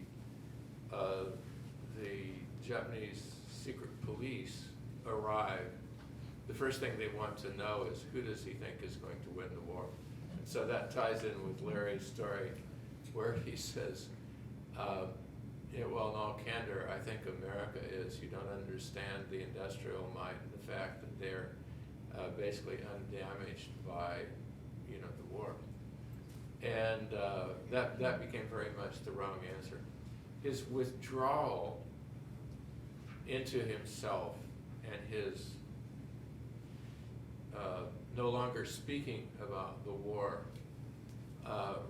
Japanese secret police arrive, the first thing they want to know is who does he think is going to win the war? And so that ties in with Larry's story where he says, well, in all candor, I think America is. You don't understand the industrial might and the fact that they're basically undamaged by, the war. And that became very much the wrong answer. His withdrawal into himself and his no longer speaking about the war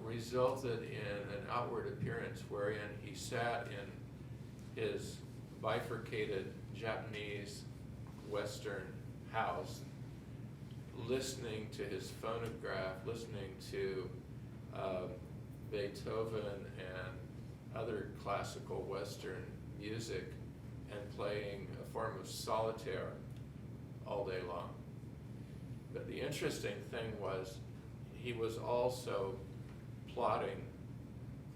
resulted in an outward appearance wherein he sat in his bifurcated Japanese Western house, listening to his phonograph, listening to Beethoven and other classical Western music, and playing a form of solitaire all day long. But the interesting thing was he was also plotting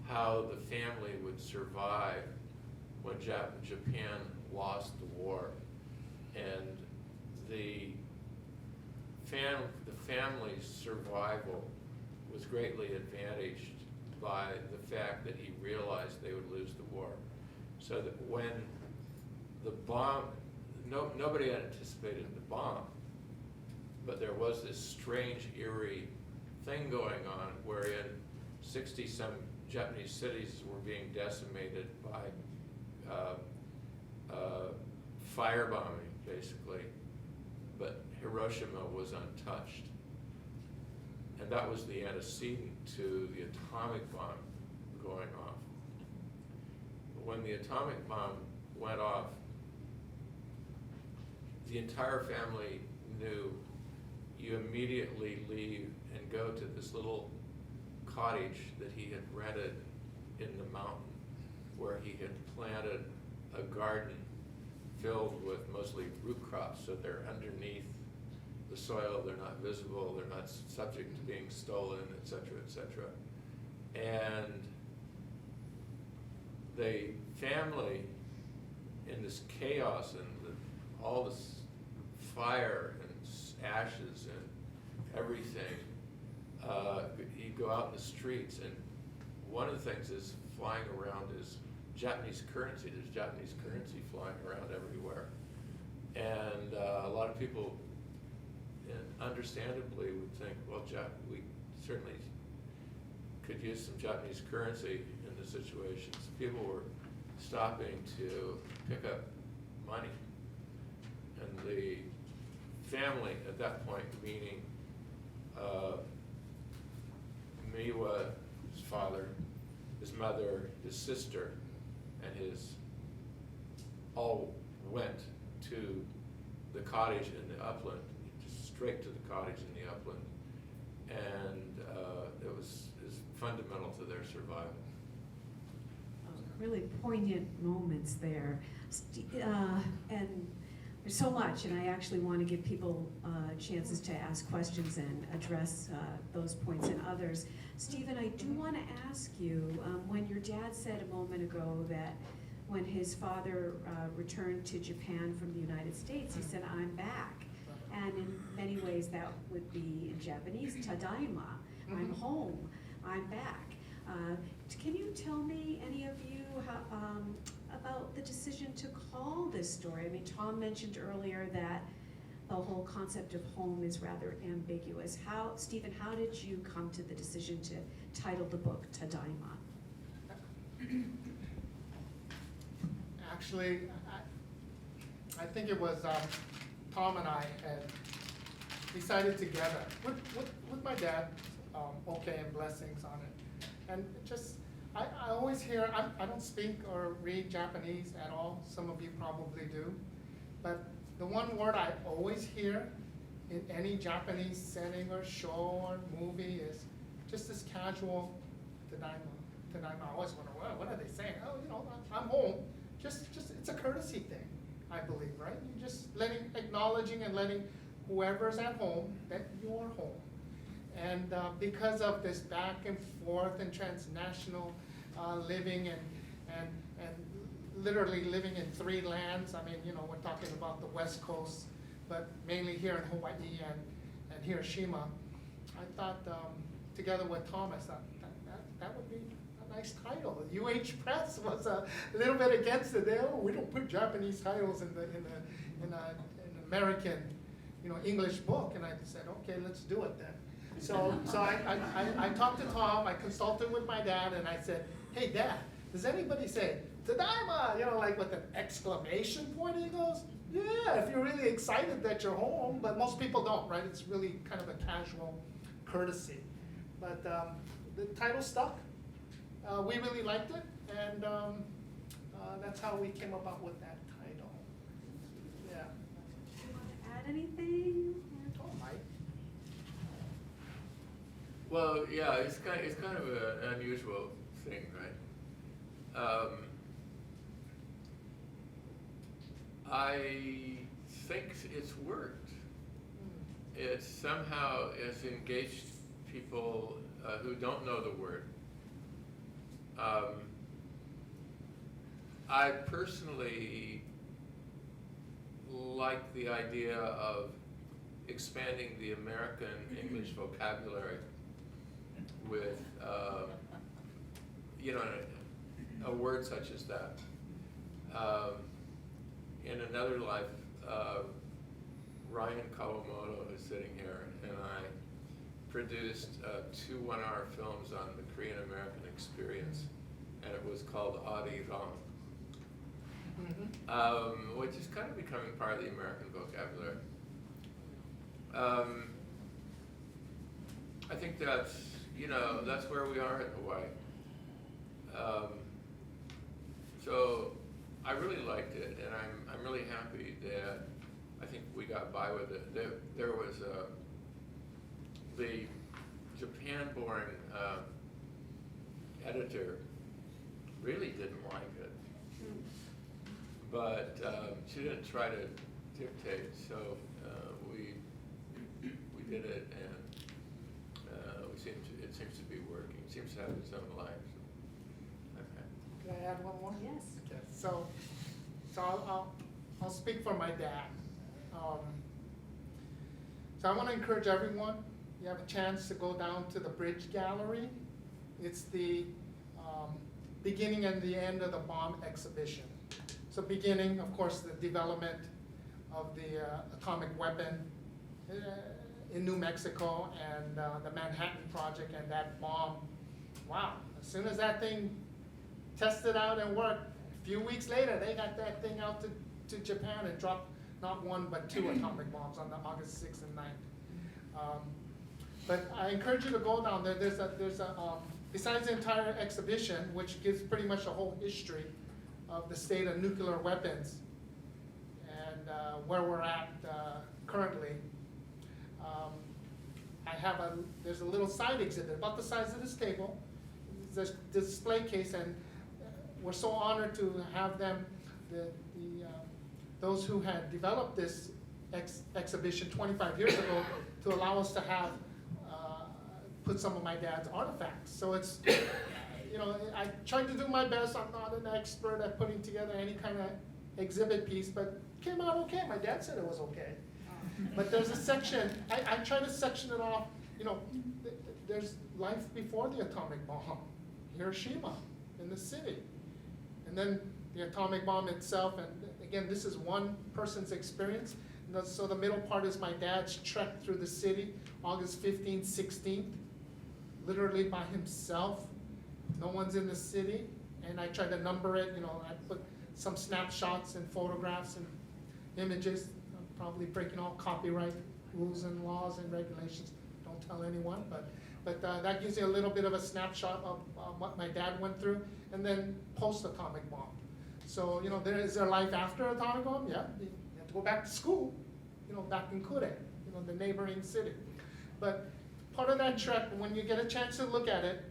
how the family would survive when Japan lost the war. And the family's survival was greatly advantaged by the fact that he realized they would lose the war. So that when the bomb, nobody had anticipated the bomb, but there was this strange, eerie thing going on wherein 60-some Japanese cities were being decimated by firebombing, basically, but Hiroshima was untouched. And that was the antecedent to the atomic bomb going off. When the atomic bomb went off, the entire family knew you immediately leave and go to this little cottage that he had rented in the mountain, where he had planted a garden filled with mostly root crops, so they're underneath the soil, they're not visible, they're not subject to being stolen, et cetera, et cetera. And the family, in this chaos and all this fire and ashes and everything, you go out in the streets, and one of the things is flying around is Japanese currency. There's Japanese currency flying around everywhere. And a lot of people, understandably, would think, well, we certainly could use some Japanese currency in the situations. People were stopping to pick up money. And the family at that point, meaning Miwa's father, his mother, his sister, and all went to the cottage in the upland, just straight to the cottage in the upland, and it was fundamental to their survival. Really poignant moments there. And there's so much, and I actually want to give people chances to ask questions and address those points and others. Stephen, I do want to ask you, when your dad said a moment ago that when his father returned to Japan from the United States, he said, "I'm back." And in many ways that would be in Japanese, Tadaima, I'm home, I'm back. Can you tell me, any of you, about the decision to call this story? I mean, Tom mentioned earlier that the whole concept of home is rather ambiguous. Stephen, how did you come to the decision to title the book Tadaima? Actually, I think it was Tom and I had decided together with my dad, okay, and blessings on it. And just, I always hear, I don't speak or read Japanese at all. Some of you probably do. But the one word I always hear in any Japanese setting or show or movie is just this casual Tadaima. I always wonder, well, what are they saying? Oh, I'm home. Just it's a courtesy thing, I believe, right? You're just acknowledging and letting whoever's at home that you're home. And because of this back and forth and transnational living and literally living in 3 lands, I mean, we're talking about the West Coast, but mainly here in Hawaii and Hiroshima, I thought, together with Tom, I thought that would be a nice title. UH Press was a little bit against it. We don't put Japanese titles in an American, English book. And I said, okay, let's do it then. So I talked to Tom, I consulted with my dad, and I said, hey, Dad, does anybody say, Tadaima, like with an exclamation point? And he goes, yeah, if you're really excited that you're home, but most people don't, right? It's really kind of a casual courtesy. But the title stuck. We really liked it, and that's how we came about with that title. Yeah. Do you want to add anything? Oh, Mike. Well, yeah, it's kind of an unusual thing, right? I think it's worked. It somehow has engaged people who don't know the word. I personally like the idea of expanding the American English vocabulary with, you know, a word such as that. In another life, Ryan Kawamoto, who's sitting here, and I produced 2 one-hour films on the Korean American experience, and it was called Arirang, which is kind of becoming part of the American vocabulary. I think that's, you know, that's where we are in Hawaii. So I really liked it, and I'm really happy that I think we got by with it. There was the Japan-born editor really didn't like it, but she didn't try to dictate. So we did it, and it seems to be working. It seems to have its own life. So, okay. Can I add one more? Yes. Okay, so I'll speak for my dad. So I want to encourage everyone, you have a chance to go down to the Bridge Gallery. It's the beginning and the end of the bomb exhibition. So beginning, of course, the development of the atomic weapon in New Mexico, and the Manhattan Project, and that bomb. Wow, as soon as that thing tested out and worked, a few weeks later, they got that thing out to Japan and dropped not 1 but 2 atomic bombs on the August 6th and 9th. But I encourage you to go down there. There's a besides the entire exhibition, which gives pretty much a whole history of the state of nuclear weapons and where we're at currently. There's a little side exhibit about the size of this table. There's a display case, and we're so honored to have them, those who had developed this exhibition 25 years ago, to allow us to have put some of my dad's artifacts. So it's, you know, I tried to do my best. I'm not an expert at putting together any kind of exhibit piece, but it came out okay. My dad said it was okay. But there's a section, I try to section it off, you know, there's life before the atomic bomb, Hiroshima in the city. And then the atomic bomb itself, and again, this is one person's experience. So the middle part is my dad's trek through the city, August 15th, 16th, literally by himself. No one's in the city, and I tried to number it, you know, I put some snapshots and photographs and images. I'm probably breaking all copyright rules and laws and regulations. Don't tell anyone, but that gives you a little bit of a snapshot of what my dad went through, and then post-atomic bomb. So, you know, is there life after atomic bomb? Yeah, you have to go back to school, you know, back in Kure, you know, the neighboring city. But part of that trek, when you get a chance to look at it,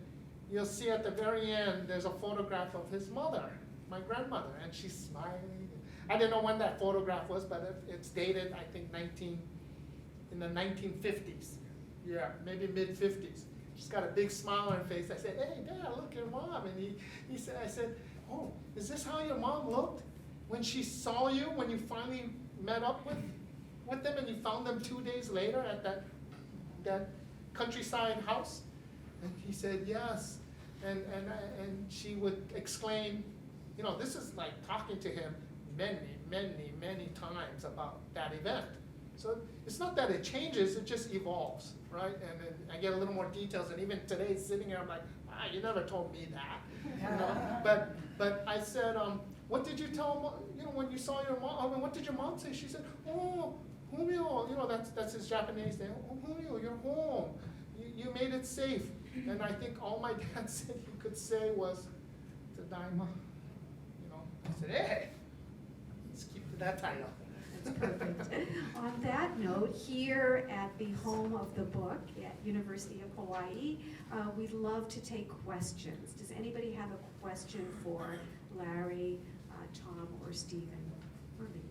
you'll see at the very end, there's a photograph of his mother, my grandmother, and she's smiling. I didn't know when that photograph was, but it's dated, I think, in the 1950s. Yeah, maybe mid-50s. She's got a big smile on her face. I said, hey, Dad, look, your mom. And he said, I said, oh, is this how your mom looked when she saw you, when you finally met up with them and you found them 2 days later at that countryside house? And he said, yes. And she would exclaim, you know, this is like talking to him many times about that event. So it's not that it changes, it just evolves, right? And then I get a little more details, and even today, sitting here, I'm like, you never told me that. You know? But I said, what did you tell, you know, when you saw your mom, I mean, what did your mom say? She said, oh, Humio, you know, that's his Japanese name. Oh, Humio, you're home. You made it safe. And I think all my dad said he could say was, Tadaima. You know, I said, hey, let's keep to that title. That's perfect. On that note, here at the home of the book at University of Hawaii, we'd love to take questions. Does anybody have a question for Larry, Tom, or Stephen? Or me?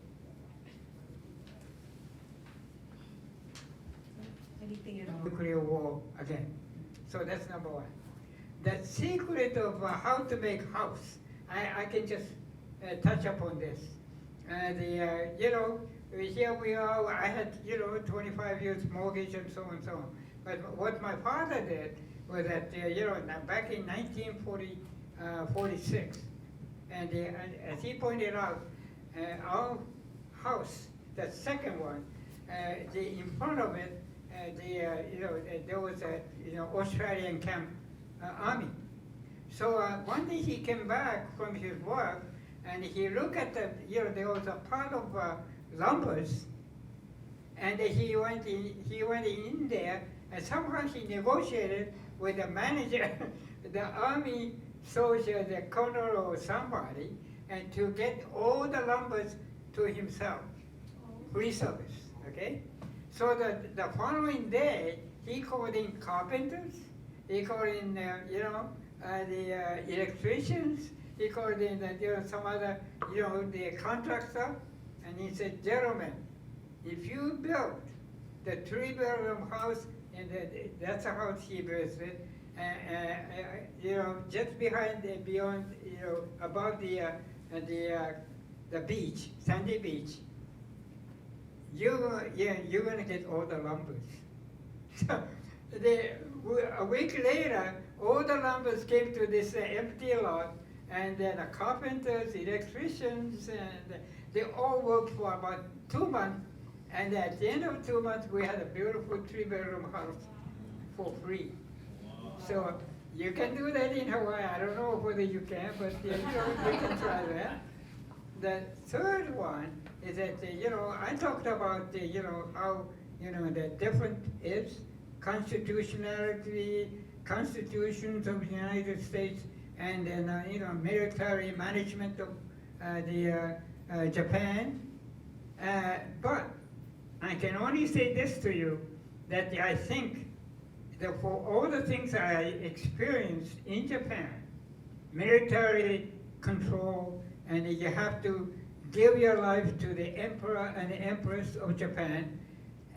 Anything at all? Nuclear war again. So that's number one. The secret of how to make house, I can just touch upon this. here we are, I had, 25 years mortgage and so on and so on. But what my father did was that, back in 1946, and as he pointed out, our house, the second one, in front of it, there was a, Australian camp army. So one day he came back from his work, and he looked at the, there was a pile of lumbers, and he went in there, and somehow he negotiated with the manager, the army soldier, the colonel or somebody, and to get all the lumbers to himself, free service, okay? So the following day, he called in carpenters, he called in, the electricians, he called in some other, the contractor, and he said, gentlemen, if you build the 3-bedroom house, and that's a house he built it, just beyond, above the beach, sandy beach, you're gonna get all the lumbers. So a week later, all the lumbers came to this empty lot, and then the carpenters, electricians, and they all worked for about 2 months. And at the end of 2 months, we had a beautiful 3-bedroom house for free. So you can do that in Hawaii. I don't know whether you can, but you can try that. The third one is that I talked about how the different is constitutionality, constitutions of the United States, and then military management of Japan. But I can only say this to you, that I think that for all the things I experienced in Japan, military control, and you have to give your life to the emperor and the empress of Japan,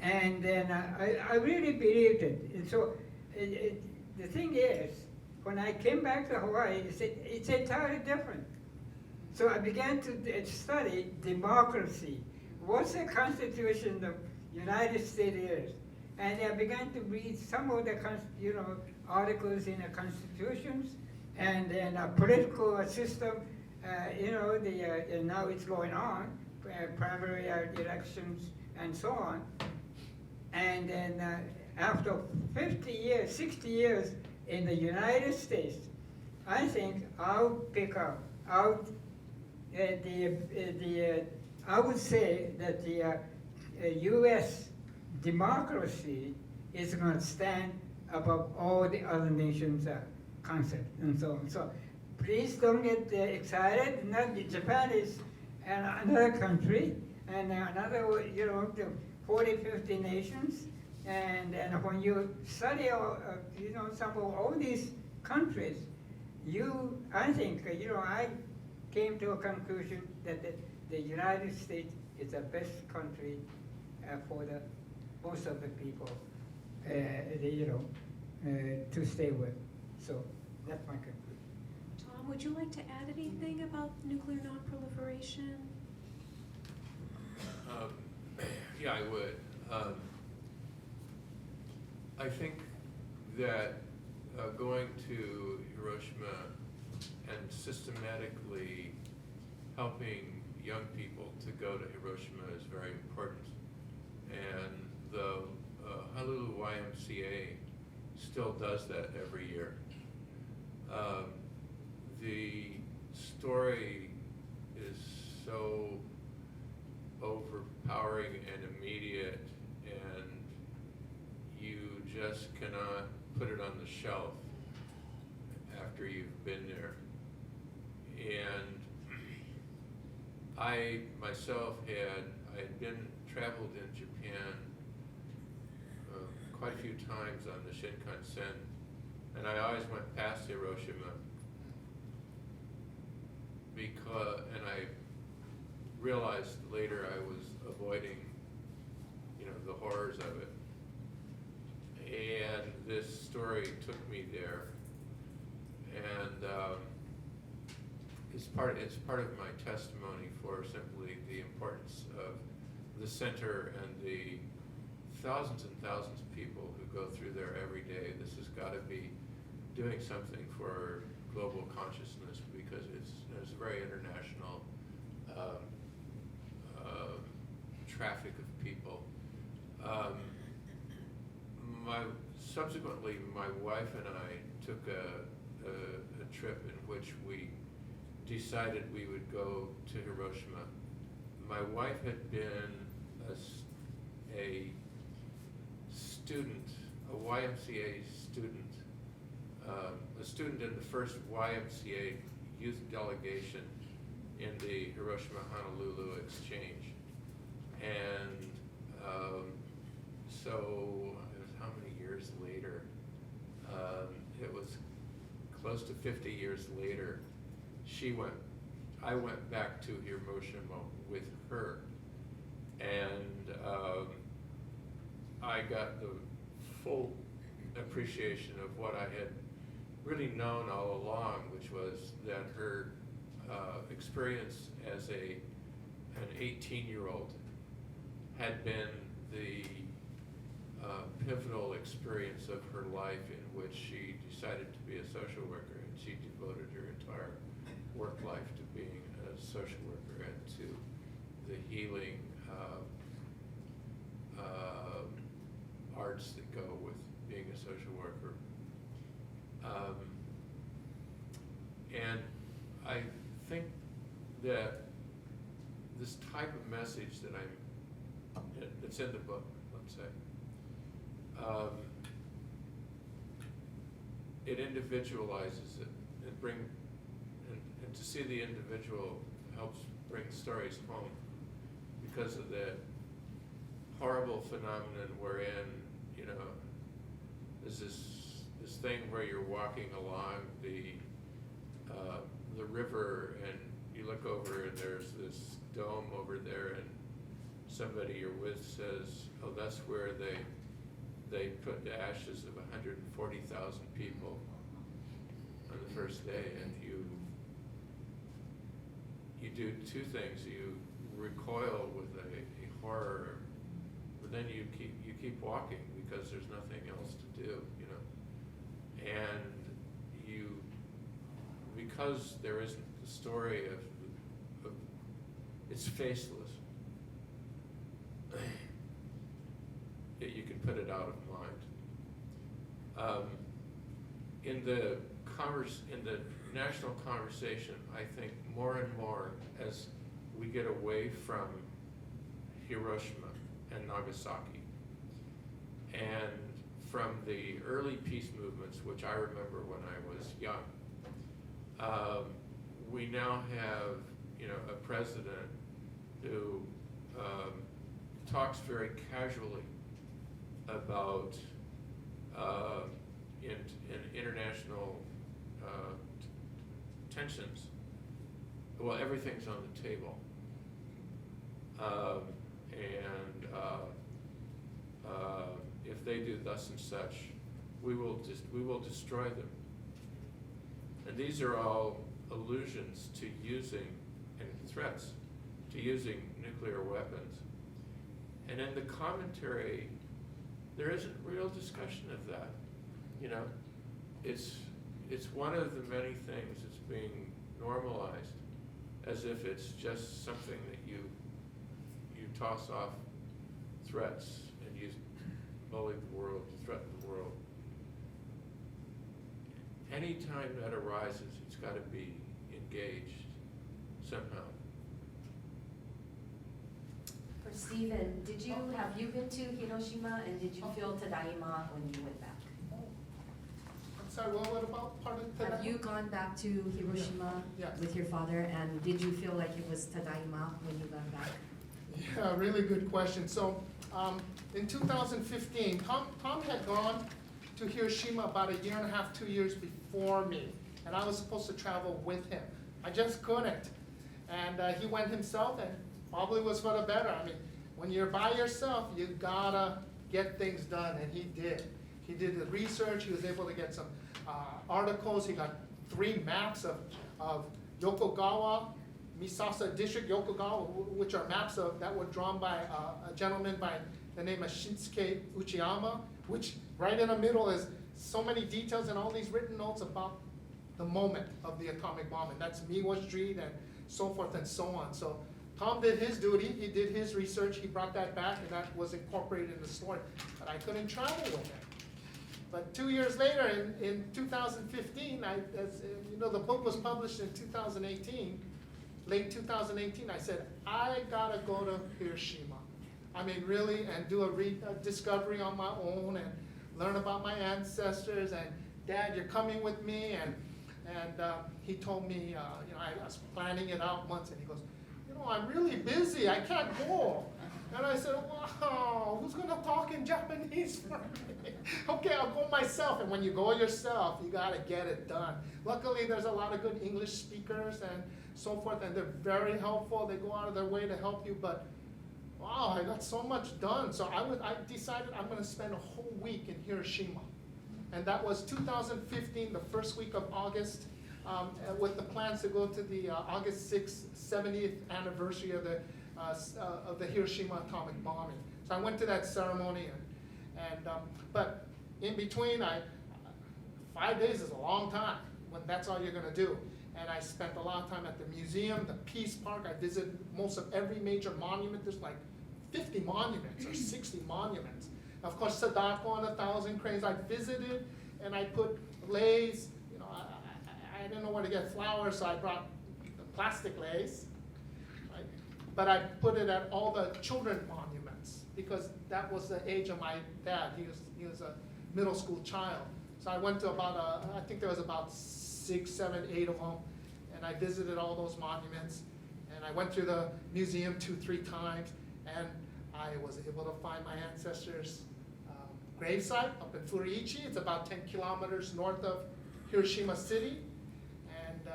and then I really believed it. And so the thing is, when I came back to Hawaii, it's entirely different. So I began to study democracy. What's the Constitution of the United States is? And I began to read some of the articles in the constitutions, and then a political system. And now it's going on, primary elections and so on. And then after 50 years, 60 years in the United States, I think I'll pick up out I would say that the U.S. democracy is going to stand above all the other nations' concepts and so on. So please don't get excited. Japan is another country, and another, 40, 50 nations. And when you study, some of all these countries, I think, I came to a conclusion that the United States is the best country for most of the people, to stay with. So that's my conclusion. Tom, would you like to add anything about nuclear nonproliferation? Yeah, I would. I think that going to Hiroshima and systematically helping young people to go to Hiroshima is very important. And the Honolulu YMCA still does that every year. The story is so overpowering and immediate, and you just cannot put it on the shelf after you've been there. And I myself had traveled in Japan quite a few times on the Shinkansen, and I always went past Hiroshima and I realized later I was avoiding, the horrors of it. And this story took me there, and it's part of my testimony for simply the importance of the center and the thousands and thousands of people who go through there every day. This has got to be doing something for global consciousness because it's a very international traffic of people. Subsequently, my wife and I took a trip in which we decided we would go to Hiroshima. My wife had been a student, a YMCA student, a student in the first YMCA youth delegation in the Hiroshima Honolulu exchange. And so it was how many years later? It was close to 50 years later. I went back to Hiroshima with her, and I got the full appreciation of what I had really known all along, which was that her experience as an 18-year-old had been the pivotal experience of her life in which she decided to be a social worker, and she devoted her entire work life to being a social worker and to the healing arts that go with being a social worker. And I think that this type of message that it's in the book, let's say, it individualizes it and to see the individual helps bring stories home because of the horrible phenomenon wherein, you know, there's this thing where you're walking along the river and you look over and there's this dome over there and somebody you're with says, oh, that's where they put the ashes of 140,000 people on the first day, and you do two things. You recoil with a horror, but then you keep walking because there's nothing else to do, you know. And because there isn't the story of it's faceless, you can put it out of mind. In the national conversation, I think more and more as we get away from Hiroshima and Nagasaki and from the early peace movements, which I remember when I was young, we now have, you know, a president who talks very casually about in international tensions. Well, everything's on the table, and if they do thus and such, we will destroy them. And these are all allusions to using and threats to using nuclear weapons. And in the commentary, there isn't real discussion of that. You know, it's one of the many things that's being normalized, as if it's just something that you toss off threats and you bully the world, you threaten the world. Anytime that arises, it's got to be engaged somehow. For Stephen, have you been to Hiroshima, and did you feel Tadaima when you went back? I'm sorry, what about part of that? Have you gone back to Hiroshima Yes. with your father, and did you feel like it was Tadaima when you got back? Yeah, really good question. So in 2015, Tom had gone to Hiroshima about 1.5 years, 2 years before me, and I was supposed to travel with him. I just couldn't. And he went himself, and probably was for the better. I mean, when you're by yourself, you gotta get things done, and he did. He did the research. He was able to get some articles. He got 3 maps of Yokogawa, Misasa District, Yokogawa, which are maps that were drawn by a gentleman by the name of Shinsuke Uchiyama, which right in the middle is so many details and all these written notes about the moment of the atomic bomb, and that's Miwa Street and so forth and so on. So Tom did his duty, he did his research, he brought that back, and that was incorporated in the story, but I couldn't travel with it. But 2 years later, in 2015, the book was published in 2018, late 2018, I said, I gotta go to Hiroshima. I mean, really, and do a discovery on my own and learn about my ancestors, and Dad, you're coming with me, and he told me, I was planning it out months, and he goes, I'm really busy, I can't go. And I said, wow, who's gonna talk in Japanese for me? Okay, I'll go myself. And when you go yourself, you gotta get it done. Luckily, there's a lot of good English speakers and so forth, and they're very helpful. They go out of their way to help you, but wow, I got so much done. So I decided I'm gonna spend a whole week in Hiroshima. And that was 2015, the first week of August, with the plans to go to the August 6th, 70th anniversary of the Hiroshima atomic bombing. So I went to that ceremony, but in between, 5 days is a long time when that's all you're gonna do. And I spent a lot of time at the museum, the Peace Park. I visited most of every major monument. There's like 50 monuments or 60 monuments. Of course, Sadako and 1,000 Cranes. I visited and I put leis. I didn't know where to get flowers, so I brought the plastic leis. Right? But I put it at all the children monuments because that was the age of my dad. He was a middle school child. So I went to I think there was about 6, 7, 8 of them, and I visited all those monuments. And I went through the museum 2, 3 times, and I was able to find my ancestors' gravesite up in Furiichi. It's about 10 kilometers north of Hiroshima City. And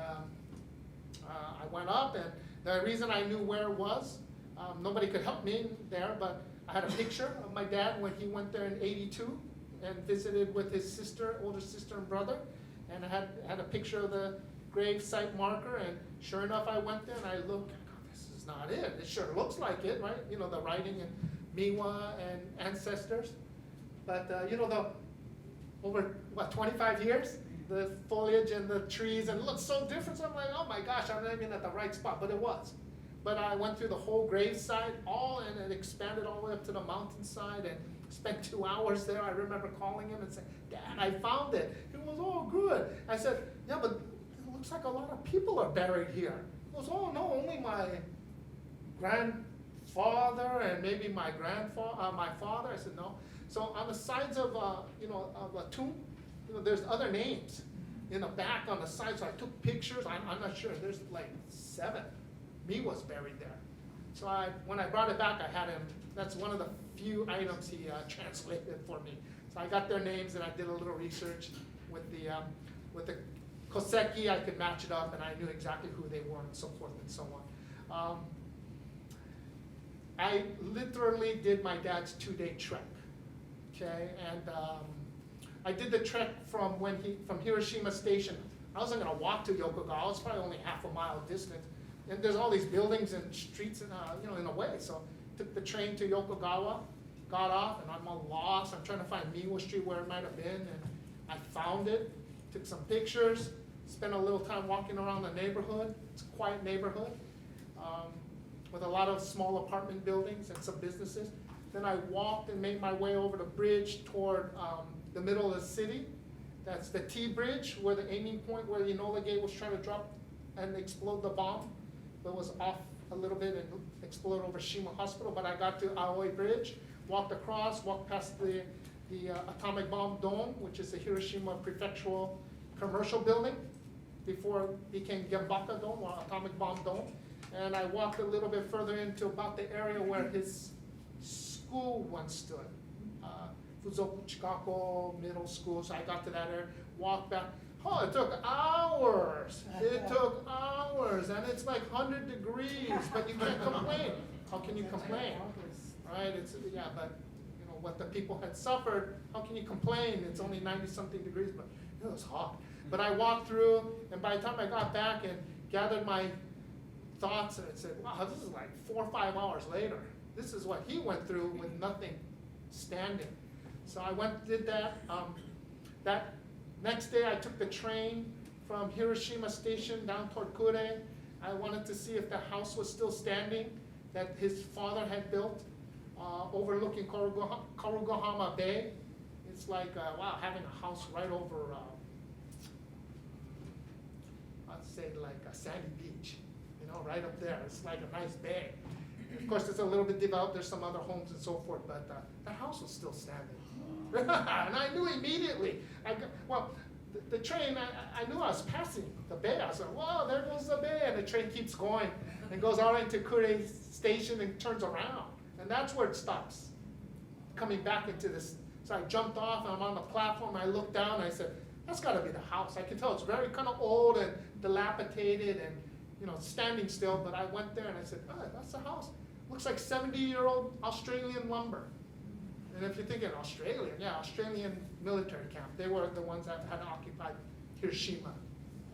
I went up, and the reason I knew where it was, nobody could help me there, but I had a picture of my dad when he went there in '82 and visited with his sister, older sister and brother. And I had a picture of the grave site marker, and sure enough, I went there and I looked, this is not it. It sure looks like it, right? The writing in Miwa and ancestors. But, over, 25 years, the foliage and the trees, and it looks so different. So I'm like, oh my gosh, I'm not even at the right spot, but it was. But I went through the whole grave site, and it expanded all the way up to the mountainside, and spent 2 hours there. I remember calling him and saying, Dad, I found it. He was, oh, good. I said, yeah, but it looks like a lot of people are buried here. He goes, oh, no, only my grandfather and maybe my father. I said, no. So on the sides of, of a tomb, there's other names in the back on the side. So I took pictures. I'm not sure. There's like 7. Miwa's buried there. So when I brought it back, I had him. That's one of the few items he translated for me. So I got their names, and I did a little research with the koseki. I could match it up, and I knew exactly who they were, and so forth and so on. I literally did my dad's 2-day trek. Okay, and I did the trek from Hiroshima Station. I wasn't going to walk to Yokogawa. It's probably only half a mile distance. And there's all these buildings and streets, in a way. So took the train to Yokogawa, got off, and I'm all lost. I'm trying to find Miwa Street where it might have been, and I found it. Took some pictures. Spent a little time walking around the neighborhood. It's a quiet neighborhood with a lot of small apartment buildings and some businesses. Then I walked and made my way over the bridge toward the middle of the city. That's the T-bridge, where the aiming point where the Enola Gate was trying to drop and explode the bomb. But was off a little bit and exploded over Shima Hospital. But I got to Aoi Bridge, walked across, walked past the atomic bomb dome, which is the Hiroshima Prefectural Commercial Building, before it became Gembaka Dome, or Atomic Bomb Dome. And I walked a little bit further into about the area where his school once stood, Fuzoku Chikako Middle School. So I got to that area, walked back. Oh, it took hours. It took hours, and it's like 100 degrees, but you can't complain. How can you complain? Right? But what the people had suffered, how can you complain? It's only 90-something degrees, but it was hot. But I walked through, and by the time I got back and gathered my thoughts and I said, wow, this is like 4 or 5 hours later. This is what he went through with nothing standing. So I went, did that. That next day I took the train from Hiroshima Station down toward Kure. I wanted to see if the house was still standing that his father had built overlooking Karugohama Bay. It's like, wow, having a house right over, I'd say like a sandy beach, you know, right up there. It's like a nice bay. And of course, it's a little bit developed. There's some other homes and so forth, but that house was still standing. And I knew immediately. The train, I knew I was passing the bay. I was like, whoa, there goes the bay. And the train keeps going and goes all into Kure Station and turns around. And that's where it stops, coming back into this. So I jumped off and I'm on the platform. I looked down and I said, that's got to be the house. I can tell it's very kind of old and dilapidated and, you know, standing still. But I went there and I said, oh, that's the house. Looks like 70-year-old Australian lumber. And if you're thinking Australian, yeah, Australian military camp. They were the ones that had occupied Hiroshima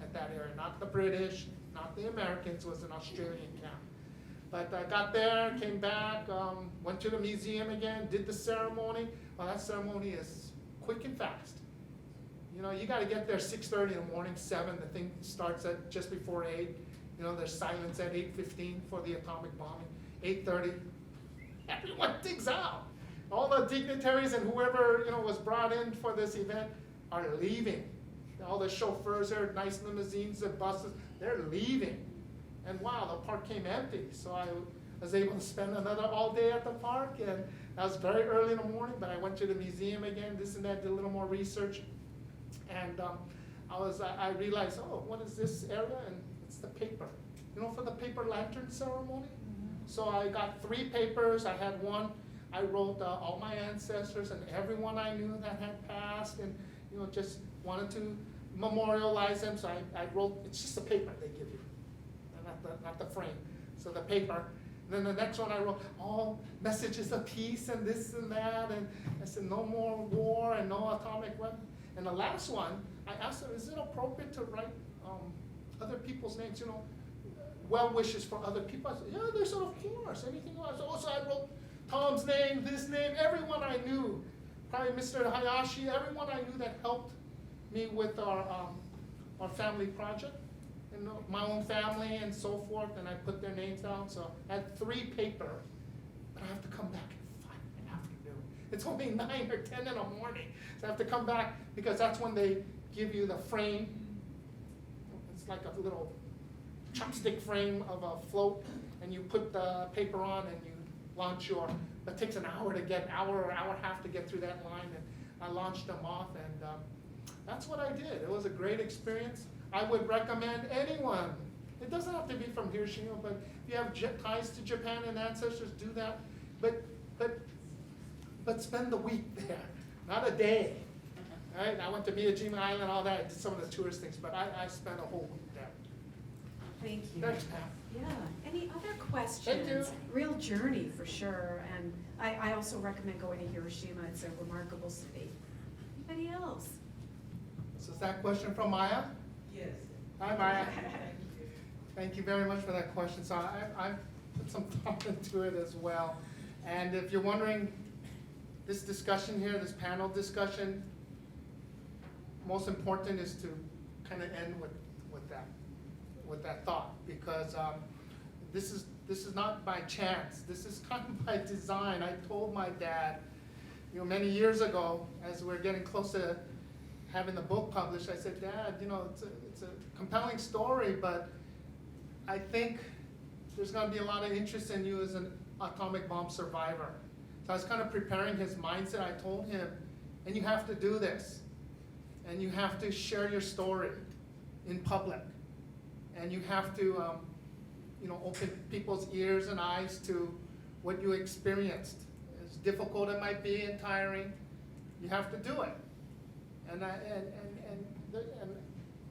at that area. Not the British, not the Americans, it was an Australian camp. But I got there, came back, went to the museum again, did the ceremony. Well, that ceremony is quick and fast. You know, you got to get there 6:30 in the morning, 7. The thing starts at just before 8. You know, there's silence at 8:15 for the atomic bombing. 8:30, everyone digs out. All the dignitaries and whoever, you know, was brought in for this event are leaving. All the chauffeurs there, nice limousines and buses, they're leaving. And wow, the park came empty. So I was able to spend another all day at the park, and that was very early in the morning, but I went to the museum again, this and that, did a little more research. And I realized, oh, what is this area? And it's the paper, you know, for the paper lantern ceremony. So I got 3 papers. I had one. I wrote all my ancestors and everyone I knew that had passed, and you know, just wanted to memorialize them. So I wrote. It's just a paper they give you, and not the frame. So the paper. And then the next one I wrote all messages of peace and this and that, and I said no more war and no atomic weapon. And the last one, I asked them, is it appropriate to write other people's names? You know, well wishes for other people. I said, yeah, they said, of course. Anything else? Also, I wrote Tom's name, this name, everyone I knew, probably Mr. Hayashi, everyone I knew that helped me with our family project, and my own family and so forth, and I put their names down. So I had 3 papers, but I have to come back at 5 in the afternoon. It's only 9 or 10 in the morning, so I have to come back because that's when they give you the frame. It's like a little chopstick frame of a float, and you put the paper on and you launch your, it takes an hour to get, hour or hour and a half to get through that line, and I launched them off, and that's what I did. It was a great experience. I would recommend anyone, it doesn't have to be from Hiroshima, but if you have ties to Japan and ancestors, do that, but spend the week there, not a day. Right? I went to Miyajima Island, all that, I did some of the tourist things, but I spent a whole week there. Thank you. Thanks, Pam. Yeah, any other questions? Thank you. Real journey for sure, and I also recommend going to Hiroshima. It's a remarkable city. Anybody else? So is that question from Maya? Yes. Hi, Maya. Thank you very much for that question. So I put some thought into it as well. And if you're wondering, this discussion here, this panel discussion, most important is to kind of end with that thought, because this is not by chance. This is kind of by design. I told my dad, you know, many years ago, as we're getting close to having the book published, I said, Dad, you know, it's a compelling story, but I think there's going to be a lot of interest in you as an atomic bomb survivor. So I was kind of preparing his mindset. I told him, and you have to do this, and you have to share your story in public, and you have to, you know, open people's ears and eyes to what you experienced. As difficult it might be and tiring, you have to do it. And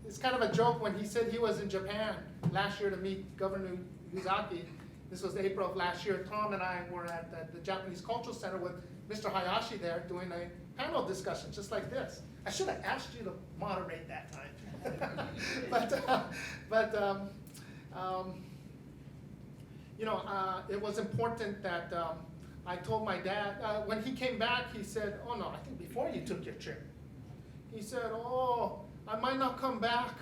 it's kind of a joke when he said he was in Japan last year to meet Governor Yuzaki. This was April of last year. Tom and I were at the Japanese Cultural Center with Mr. Hayashi there doing a panel discussion just like this. I should have asked you to moderate that time. It was important that I told my dad, when he came back, he said, oh no, I think before you took your trip, he said, oh, I might not come back.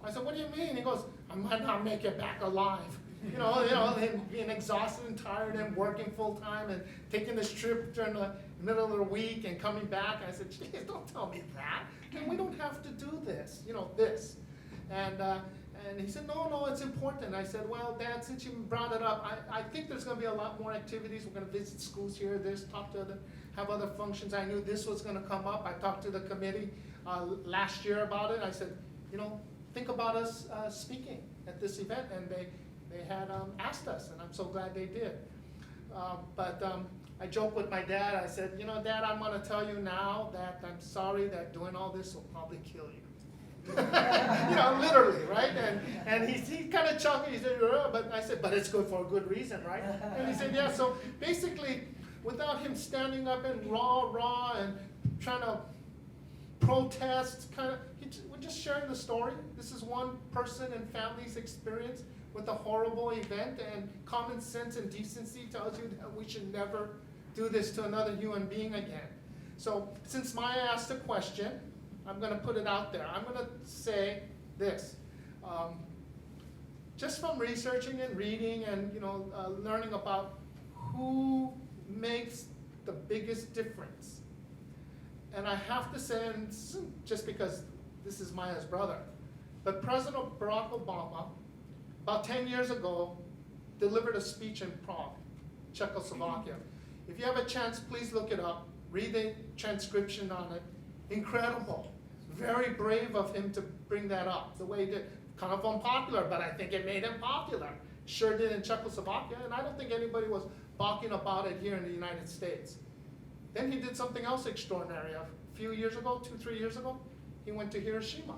I said, what do you mean? He goes, I might not make it back alive. Him being exhausted and tired and working full time and taking this trip during the middle of the week and coming back. I said, geez, don't tell me that. And we don't have to do this, this. And he said, no, it's important. I said, well, Dad, since you brought it up, I think there's going to be a lot more activities. We're going to visit schools here, talk to other, have other functions. I knew this was going to come up. I talked to the committee last year about it. I said, think about us speaking at this event, and they had asked us, and I'm so glad they did. But I joked with my dad. I said, Dad, I'm going to tell you now that I'm sorry that doing all this will probably kill you. Literally, right? And he kind of chuckled. He said, but I said, but it's good for a good reason, right? And he said, yeah. So basically, without him standing up and raw and trying to protest, we're just sharing the story. This is one person and family's experience with a horrible event, and common sense and decency tells you that we should never do this to another human being again. So since Maya asked a question, I'm going to put it out there. I'm going to say this. Just from researching and reading and learning about who makes the biggest difference. And I have to say, and just because this is Maya's brother, but President Barack Obama, about 10 years ago, delivered a speech in Prague, Czechoslovakia. If you have a chance, please look it up. Read the transcription on it. Incredible. Very brave of him to bring that up the way he did. Kind of unpopular, but I think it made him popular. Sure did in Czechoslovakia, and I don't think anybody was balking about it here in the United States. Then he did something else extraordinary. A few years ago, 2-3 years ago, he went to Hiroshima.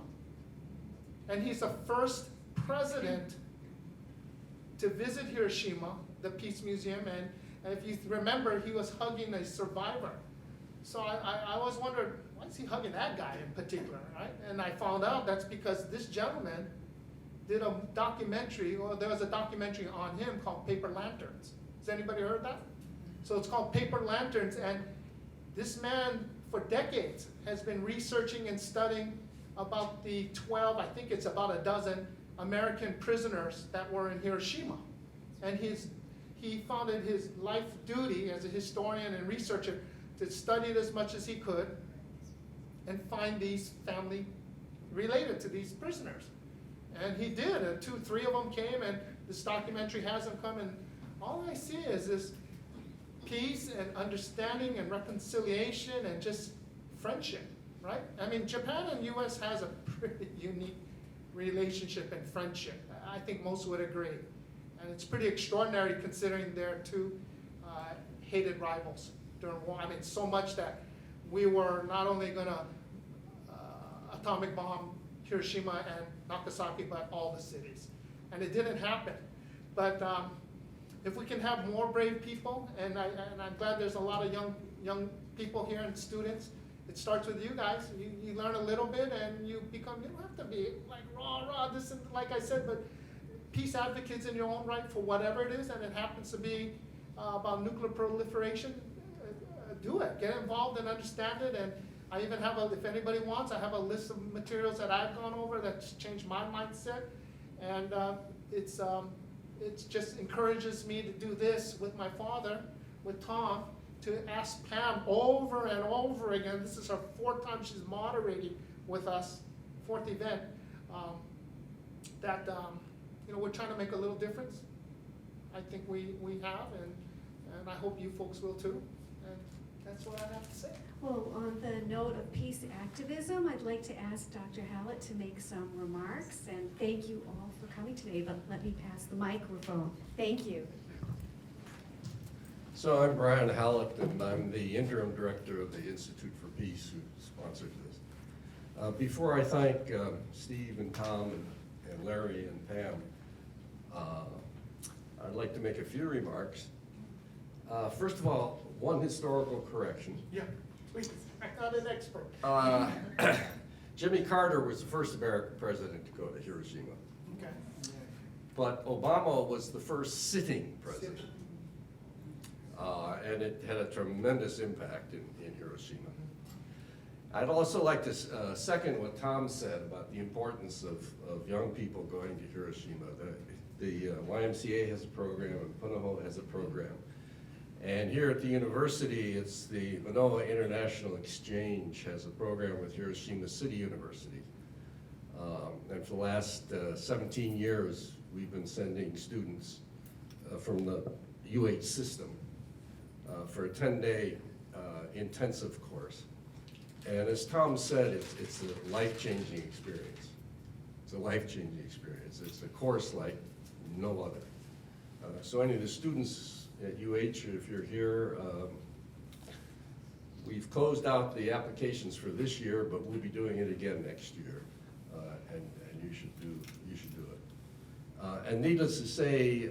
And he's the first president to visit Hiroshima, the Peace Museum, and if you remember, he was hugging a survivor. So I always wondered, why is he hugging that guy in particular, right? And I found out that's because this gentleman did a documentary, or there was a documentary on him called Paper Lanterns. Has anybody heard that? So it's called Paper Lanterns, and this man, for decades, has been researching and studying about the 12, I think it's about a dozen, American prisoners that were in Hiroshima. And he found it his life duty as a historian and researcher to study it as much as he could and find these family related to these prisoners. And he did, and 2-3 of them came, and this documentary has them come, and all I see is this peace and understanding and reconciliation and just friendship, right? I mean, Japan and US has a pretty unique relationship and friendship. I think most would agree. And it's pretty extraordinary considering they're two hated rivals during war. I mean, so much that we were not only gonna atomic bomb Hiroshima and Nagasaki, but all the cities. And it didn't happen. But if we can have more brave people, and I'm glad there's a lot of young people here and students, it starts with you guys. You learn a little bit and you become, you don't have to be like rah, this and like I said, but peace advocates in your own right for whatever it is, and it happens to be about nuclear proliferation. Do it, get involved and understand it. And I even have if anybody wants, I have a list of materials that I've gone over that's changed my mindset. And it just encourages me to do this with my father, with Tom, to ask Pam over and over again. This is her 4th time she's moderating with us, 4th event, that we're trying to make a little difference. I think we have, and I hope you folks will too. And that's what I have to say. Well, on the note of peace activism, I'd like to ask Dr. Hallett to make some remarks, and thank you all for coming today, but let me pass the microphone. Thank you. So I'm Brian Hallett, and I'm the interim director of the Institute for Peace, who sponsored this. Before I thank Steve and Tom and Larry and Pam, I'd like to make a few remarks. First of all, one historical correction. Yeah, please. I'm not an expert. Jimmy Carter was the first American president to go to Hiroshima. Okay. but Obama was the first sitting president. And it had a tremendous impact in Hiroshima. I'd also like to second what Tom said about the importance of young people going to Hiroshima. The YMCA has a program, and Punahou has a program. And here at the university, it's the Manoa International Exchange has a program with Hiroshima City University. And for the last 17 years, we've been sending students from the UH system for a 10-day intensive course. And as Tom said, it's a life-changing experience. It's a life-changing experience. It's a course like no other. So any of the students at UH, if you're here, we've closed out the applications for this year, but we'll be doing it again next year. And you should do it. And needless to say,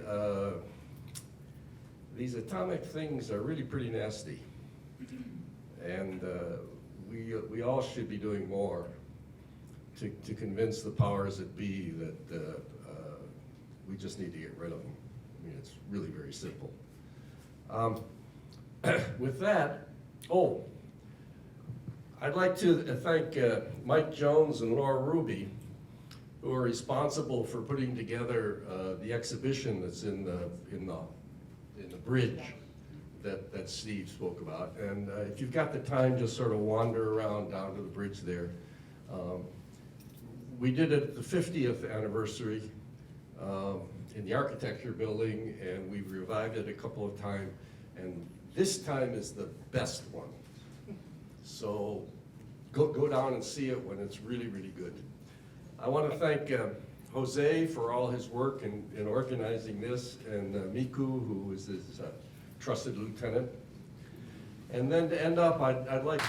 these atomic things are really pretty nasty. And we all should be doing more to convince the powers that be that we just need to get rid of them. I mean, it's really very simple. With that, I'd like to thank Mike Jones and Laura Ruby, who are responsible for putting together the exhibition that's in the bridge that Steve spoke about. And if you've got the time, just sort of wander around down to the bridge there. We did it at the 50th anniversary in the architecture building, and we've revived it a couple of times, and this time is the best one. So go down and see it when it's really, really good. I want to thank Jose for all his work in organizing this, and Miku, who is his trusted lieutenant. And then to end up, I'd like